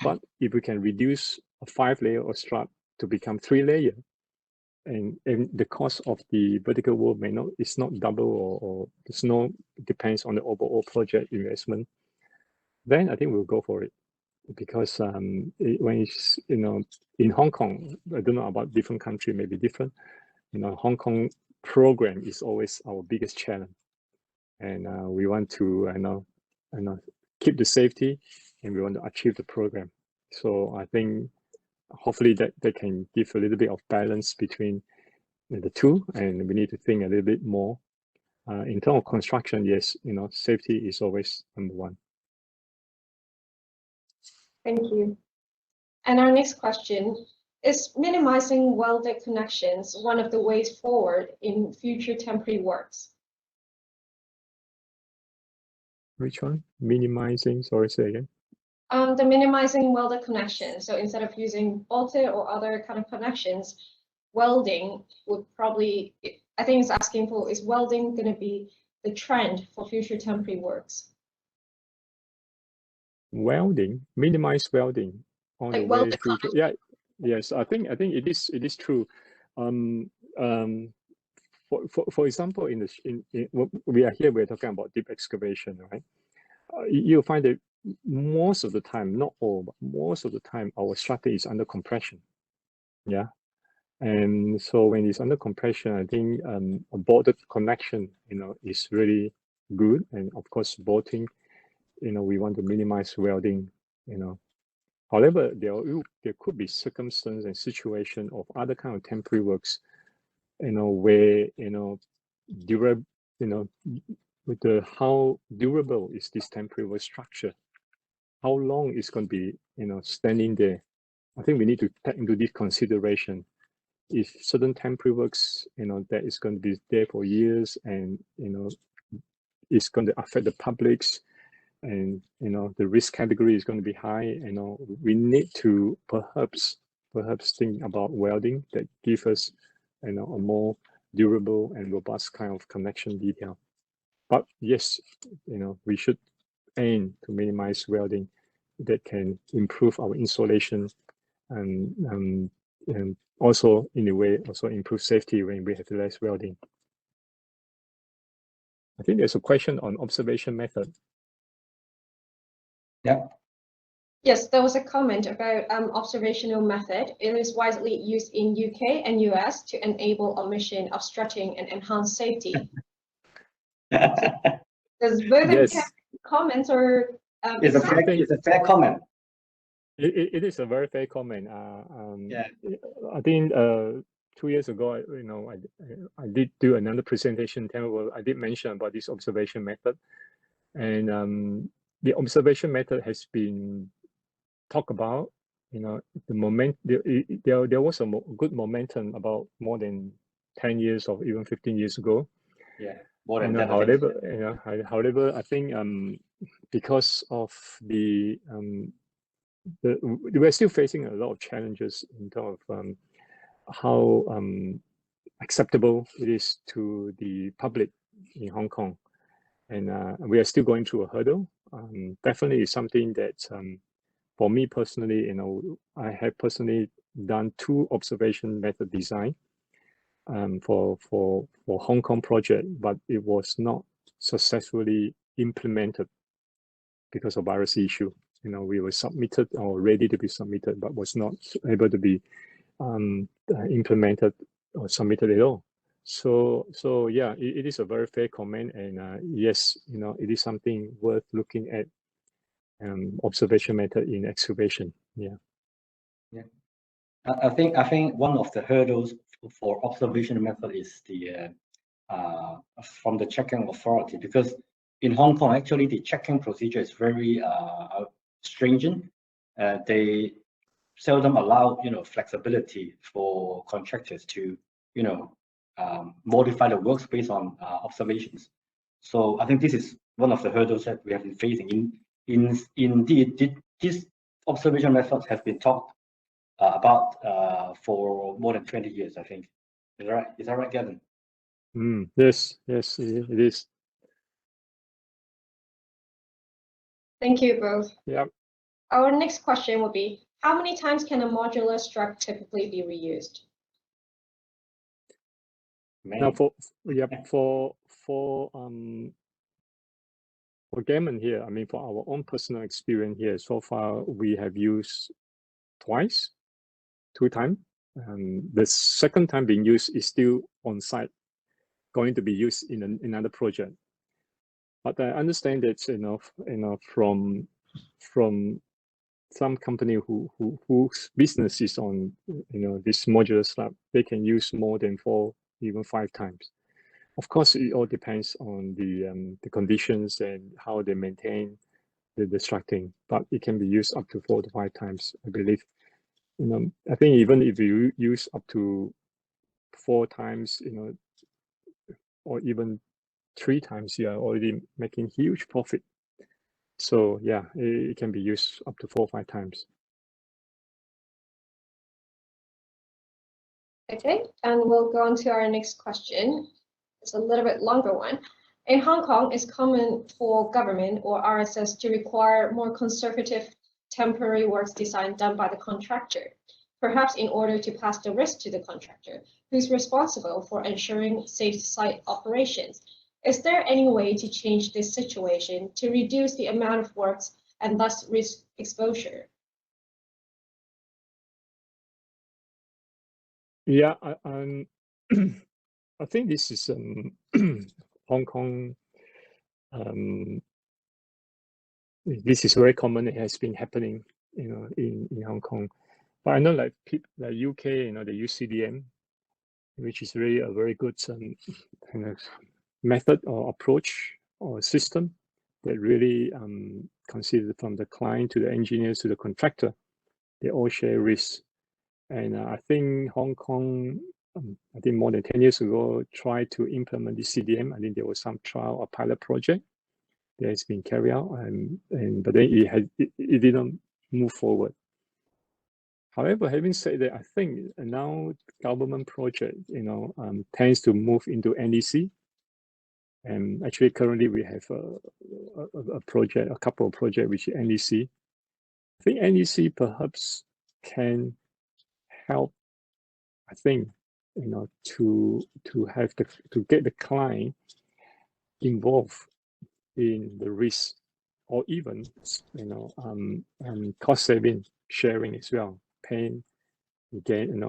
But if we can reduce a 5-layer or strut to become 3-layer, and the cost of the vertical wall it's not double or it's no, depends on the overall project investment, then I think we'll go for it. Because when it's, in Hong Kong, I don't know about different country, maybe different, Hong Kong program is always our biggest challenge. and we want to keep the safety, and we want to achieve the program. So I think hopefully that they can give a little bit of balance between the two, and we need to think a little bit more. In terms of construction, yes, safety is always number one. Thank you. And our next question is: minimizing welded connections one of the ways forward in future temporary works? Which one? Minimizing, sorry, say again. The minimizing welded connections. So instead of using bolted or other kind of connections, welding would probably, I think it's asking for, is welding going to be the trend for future temporary works? Welding, minimize welding on Like the way welded future. Yeah, yes, I think it is true. For example, we are here, we're talking about deep excavation, right? You'll find that most of the time, not all, but most of the time, our structure is under compression. Yeah. And so when it's under compression, I think a bolted connection, is really good. And of course, bolting, we want to minimize welding, However, there could be circumstance and situation of other kind of temporary works, where, durable, with how durable is this temporary work structure? How long is going to be, standing there? I think we need to take into this consideration. If certain temporary works, that is going to be there for years, and it's going to affect the publics, and the risk category is going to be high, we need to perhaps think about welding that give us a more durable and robust kind of connection detail. But yes, we should aim to minimize welding that can improve our insulation, and also in a way also improve safety when we have less welding. I think there's a question on observation method. Yeah. Yes, there was a comment about observational method. It is widely used in UK and US to enable omission of strutting and enhance safety. Does both Yes. comments or It's a fair comment. It is a very fair comment. Yeah. I think 2 years ago, I did do another presentation. I did mention about this observation method, and the observation method has been talked about. The moment there was a good momentum about more than 10 years or even 15 years ago. Yeah, more than that. However, I think because of we're still facing a lot of challenges in terms of how acceptable it is to the public in Hong Kong, and we are still going through a hurdle. Definitely is something that for me personally, I have personally done 2 observation method design for Hong Kong project, but it was not successfully implemented because of virus issue. We were submitted or ready to be submitted, but was not able to be implemented or submitted at all. So yeah, it is a very fair comment, and yes, it is something worth looking at. Observation method in excavation. Yeah. I think one of the hurdles for observation method is the from the checking authority, because in Hong Kong actually the checking procedure is very stringent. They seldom allow flexibility for contractors to modify the works based on observations. So I think this is one of the hurdles that we have been facing. Indeed, these observation methods have been talked about for more than 20 years, I think. Is that right, Gavin? Yes, it is. Thank you both. Yeah. Our next question will be: how many times can a modular struct typically be reused? Now for Gammon here, I mean, for our own personal experience here, so far we have used 2 times. The second time being used is still on site, going to be used in another project. But I understand that from some company whose business is on this modular slab, they can use more than 4, even 5 times. Of course, it all depends on the conditions and how they maintain the structing, but it can be used up to 4 to 5 times, I believe. I think even if you use up to 4 times, or even 3 times, you are already making huge profit. So yeah, it can be used up to 4 or 5 times. Okay, and we'll go on to our next question. It's a little bit longer one. In Hong Kong, it's common for government or RSS to require more conservative temporary works design done by the contractor, perhaps in order to pass the risk to the contractor, who's responsible for ensuring safe site operations. Is there any way to change this situation to reduce the amount of works and thus risk exposure? Yeah, I think this is Hong Kong. This is very common. It has been happening, in Hong Kong. But I know like UK, they use CDM, which is really a very good kind of method or approach or system that really consider from the client to the engineers to the contractor. They all share risks. And I think Hong Kong, I think more than 10 years ago, tried to implement the CDM. I think there was some trial or pilot project that has been carried out, but then it didn't move forward. However, having said that, I think now government project, tends to move into NEC. And actually, currently we have a project, a couple of projects which is NEC. I think NEC perhaps can help, I think, to get the client involved in the risk, or even cost saving sharing as well, pain gain,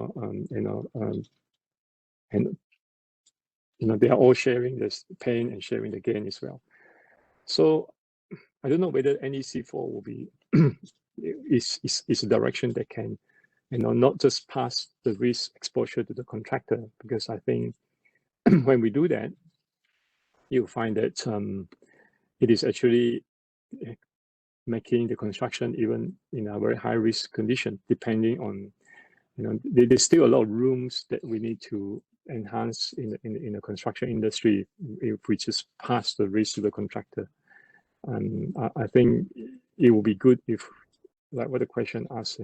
and they are all sharing this pain and sharing the gain as well. So I don't know whether NEC4 will be is a direction that can not just pass the risk exposure to the contractor, because I think when we do that, you'll find that it is actually making the construction even in a very high risk condition, depending on, there's still a lot of rooms that we need to enhance in the construction industry if we just pass the risk to the contractor. I think it will be good if, like what the question asks,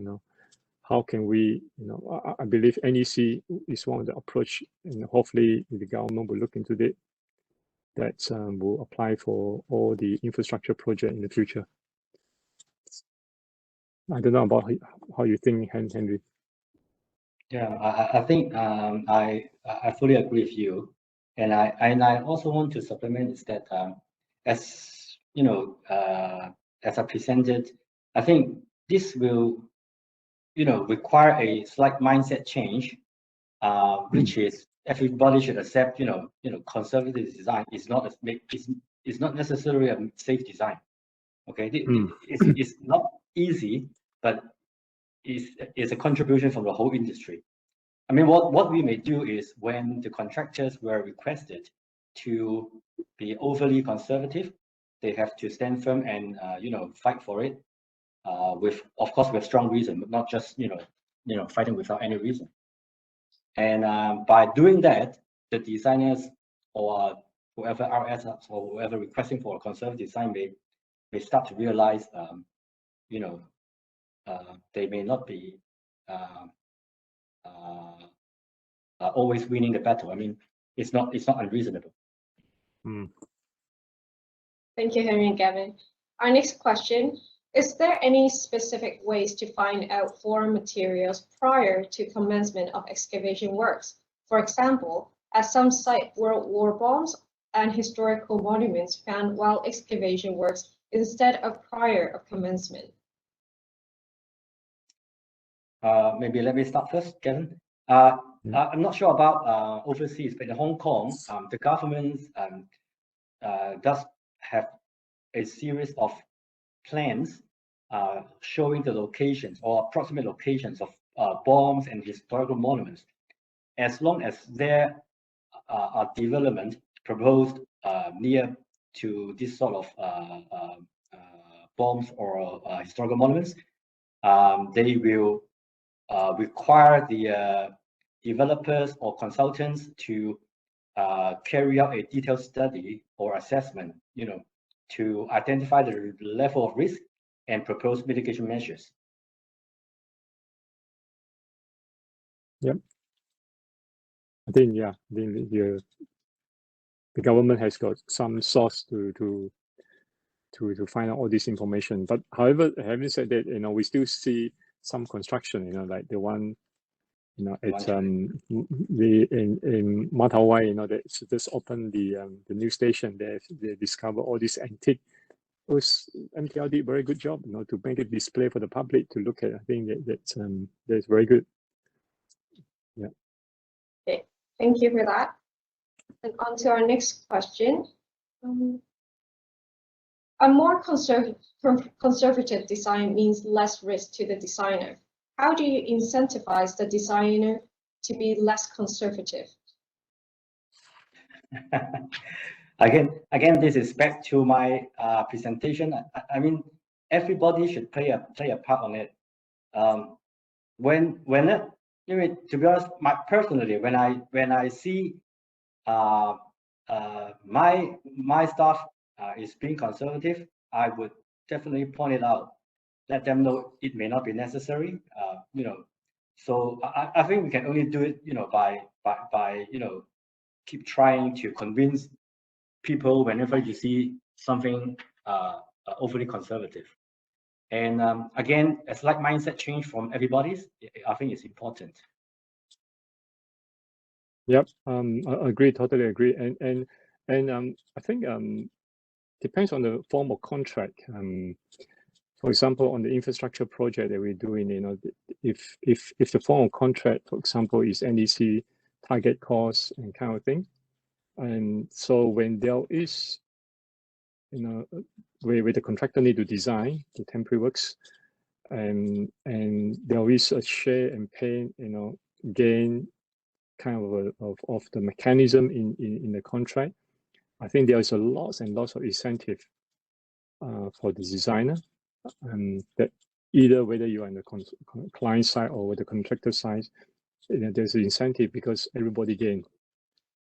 how can we, I believe NEC is one of the approach, and hopefully the government will look into it, that will apply for all the infrastructure project in the future. I don't know about how you think, Henry. Yeah, I think I fully agree with you, and I also want to supplement is that as as I presented, I think this will require a slight mindset change, which is everybody should accept conservative design is not necessarily a safe design. Okay, it's not easy, but it's a contribution from the whole industry. I mean, what we may do is, when the contractors were requested to be overly conservative, they have to stand firm and fight for it, of course with strong reason, but not just fighting without any reason. And by doing that, the designers or whoever RS or whoever requesting for a conservative design may start to realize they may not be always winning the battle. I mean, it's not unreasonable. Thank you, Henry and Gavin. Our next question: is there any specific ways to find out foreign materials prior to commencement of excavation works? For example, at some site, World War bombs and historical monuments found while excavation works instead of prior of commencement. Maybe let me start first, Kevin. I'm not sure about overseas, but in Hong Kong, the government does have a series of plans showing the locations or approximate locations of bombs and historical monuments, as long as there are development proposed near to this sort of bombs or historical monuments, they will require the developers or consultants to carry out a detailed study or assessment, to identify the level of risk and propose mitigation measures. Yep. I think, yeah, the government has got some source to find out all this information. But however, having said that, we still see some construction, like the one, it's the in Matawai, they just opened the new station. They discover all these antique. MTL did a very good job, to make a display for the public to look at. I think that's very good. Yeah. Okay, thank you for that. And on to our next question. A more conservative design means less risk to the designer. How do you incentivize the designer to be less conservative? Again, this is back to my presentation. I mean, everybody should play a part on it. To be honest, personally, when I see my staff is being conservative, I would definitely point it out, let them know it may not be necessary. So I think we can only do it, by keep trying to convince people whenever you see something overly conservative. And again, a slight mindset change from everybody's, I think it's important. Yep, I agree, totally agree. And I think depends on the form of contract. For example, on the infrastructure project that we're doing, if the form of contract, for example, is NEC target cost and kind of thing, and so when there is, where the contractor need to design the temporary works, and there is a share and pay, gain kind of the mechanism in the contract. I think there is a lots and lots of incentive for the designer, that either whether you are on the client side or the contractor side, there's an incentive because everybody gain.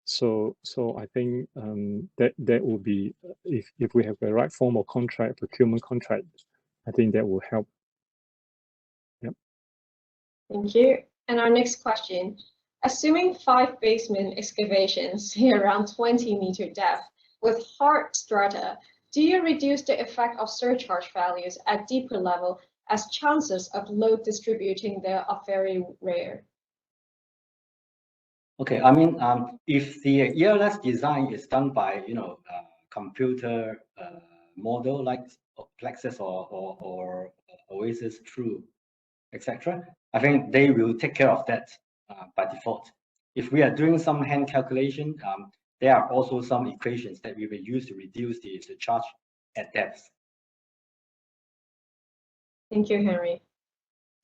So I think that will be, if we have the right form of contract, procurement contract, I think that will help. Yep. Thank you. And our next question. Assuming 5 basement excavations around 20-meter depth with hard strata, do you reduce the effect of surcharge values at deeper level as chances of load distributing there are very rare? Okay, I mean, if the ELS design is done by, computer model like Plexus or Oasis True, etc., I think they will take care of that by default. If we are doing some hand calculation, there are also some equations that we will use to reduce the charge at depth. Thank you, Henry.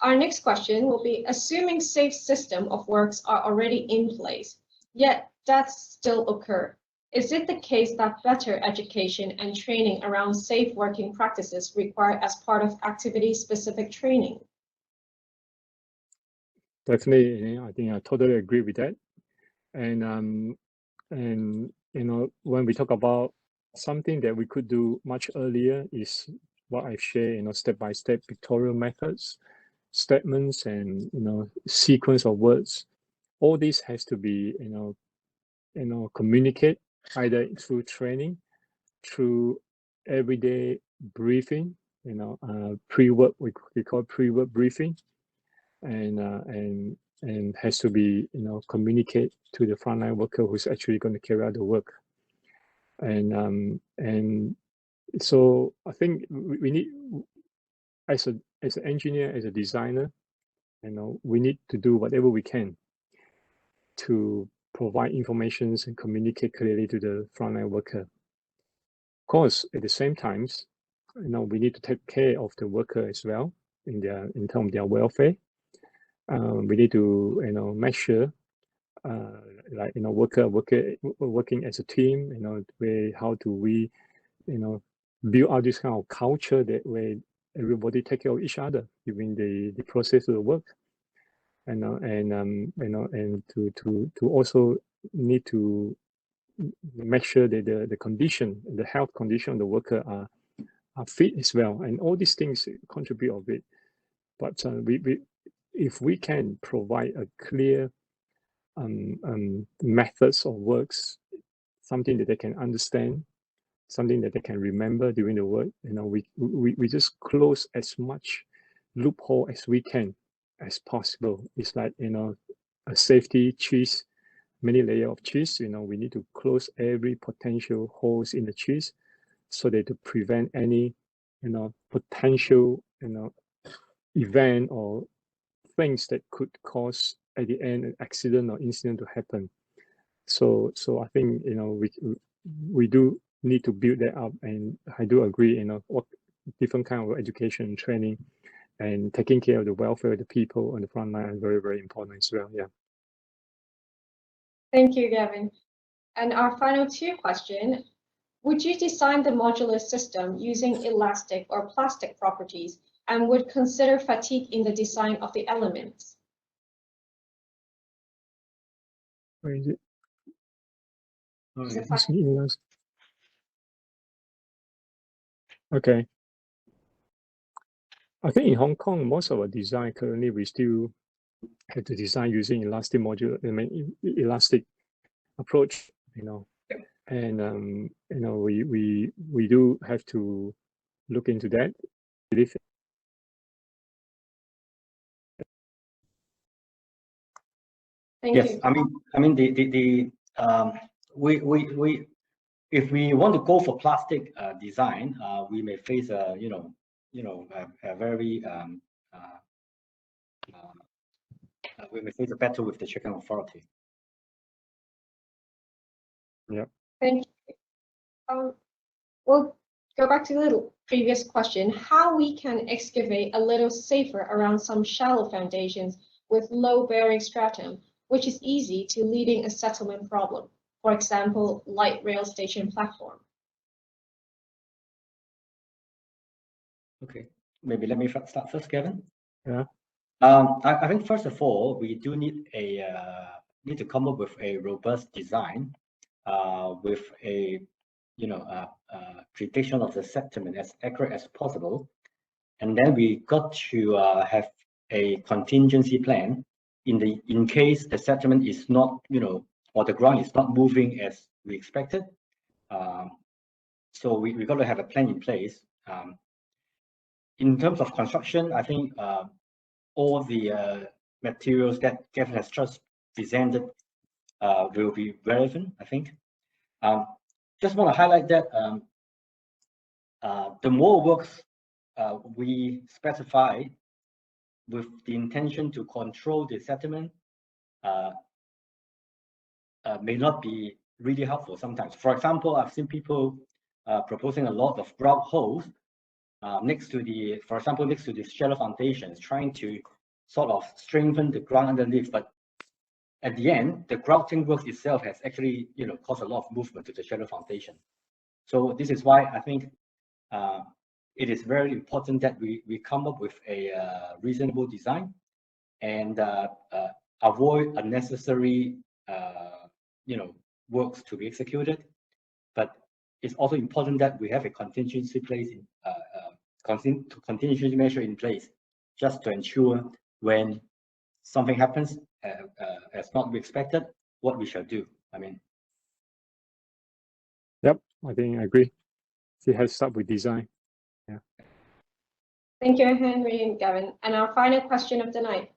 Our next question will be, assuming safe system of works are already in place, yet deaths still occur. Is it the case that better education and training around safe working practices required as part of activity-specific training? Definitely, I think I totally agree with that. And when we talk about something that we could do much earlier is what I share, step-by-step pictorial methods, statements, and sequence of words. All this has to be communicate either through training, through everyday briefing, pre-work, we call pre-work briefing, and has to be communicate to the frontline worker who's actually going to carry out the work. And so I think we need, as an engineer, as a designer, we need to do whatever we can to provide information and communicate clearly to the frontline worker. course, at the same time, we need to take care of the worker as well in terms of their welfare. We need to make sure worker working as a team, how do we build out this kind of culture that where everybody take care of each other during the process of the work, and to also need to make sure that the health condition of the worker are fit as well, and all these things contribute of it. But if we can provide a clear methods or works, something that they can understand, something that they can remember during the work, we just close as much loophole as we can as possible. It's like a safety cheese, many layer of cheese. We need to close every potential holes in the cheese so that to prevent any potential event or things that could cause at the end an accident or incident to happen. So I think we do need to build that up, and I do agree. What different kind of education and training and taking care of the welfare of the people on the front line are very, very important as well. Yeah. Thank you, Gavin. And our final two questions. Would you design the modular system using elastic or plastic properties, and would consider fatigue in the design of the elements? Where is it? Okay. I think in Hong Kong, most of our design currently we still have to design using elastic elastic approach. And we do have to look into that. Thank yes, you. I mean we if we want to go for plastic design, we may face a very we may face a battle with the checking authority. Yeah. Thank you. We'll go back to the previous question. How we can excavate a little safer around some shallow foundations with low bearing stratum, which is easy to leading a settlement problem. For example, light rail station platform. Okay, maybe let me start first, Kevin. Yeah. I think first of all, we do need to come up with a robust design with a prediction of the settlement as accurate as possible, and then we got to have a contingency plan in case the settlement is not or the ground is not moving as we expected. So we got to have a plan in place. In terms of construction, I think all the materials that Gavin has just presented will be relevant, I think. Just want to highlight that the more works we specify with the intention to control the settlement may not be really helpful sometimes. For example, I've seen people proposing a lot of grout holes next to the shallow foundations, trying to sort of strengthen the ground underneath. But at the end, the grouting work itself has actually caused a lot of movement to the shallow foundation. So this is why I think it is very important that we come up with a reasonable design and avoid unnecessary works to be executed. But it's also important that we have a contingency contingency measure in place, just to ensure when something happens as not expected, what we shall do. Yep, I think I agree. So it has to start with design. Yeah. Thank you, Henry and Gavin. And our final question of the night.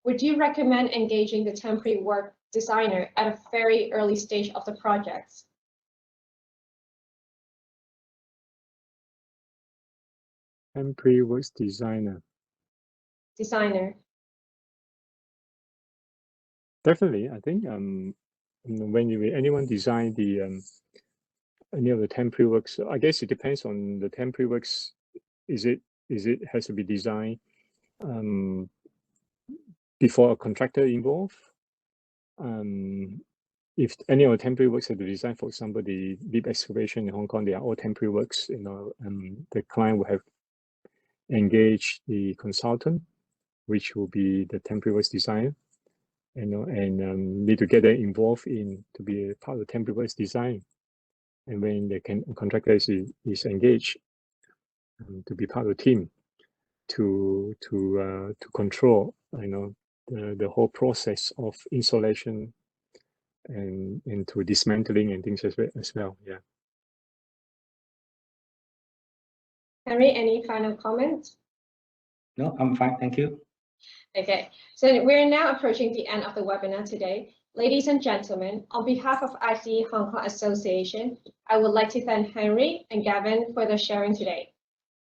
Would you recommend engaging the temporary work designer at a very early stage of the project? Temporary works designer. Definitely, I think when anyone design any of the temporary works. I guess it depends on the temporary works. Is it has to be designed before a contractor involved? If any of the temporary works have to be designed, for example, the deep excavation in Hong Kong, they are all temporary works. The client will have engaged the consultant, which will be the temporary works designer, and need to get them involved in to be a part of the temporary works design. And when the contractor is engaged to be part of the team to control, the whole process of installation and into dismantling and things as well. Yeah. Henry, any final comments? No, I'm fine. Thank you. Okay, so we're now approaching the end of the webinar today. Ladies and gentlemen, on behalf of ICE Hong Kong Association, I would like to thank Henry and Gavin for their sharing today.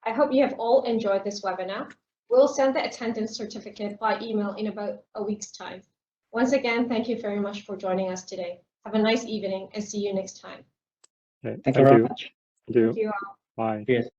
I hope you have all enjoyed this webinar. We'll send the attendance certificate by email in about a week's time. Once again, thank you very much for joining us today. Have a nice evening and see you next time. Okay, Thank you very much. Thank you. Thank you all. Bye. Yes.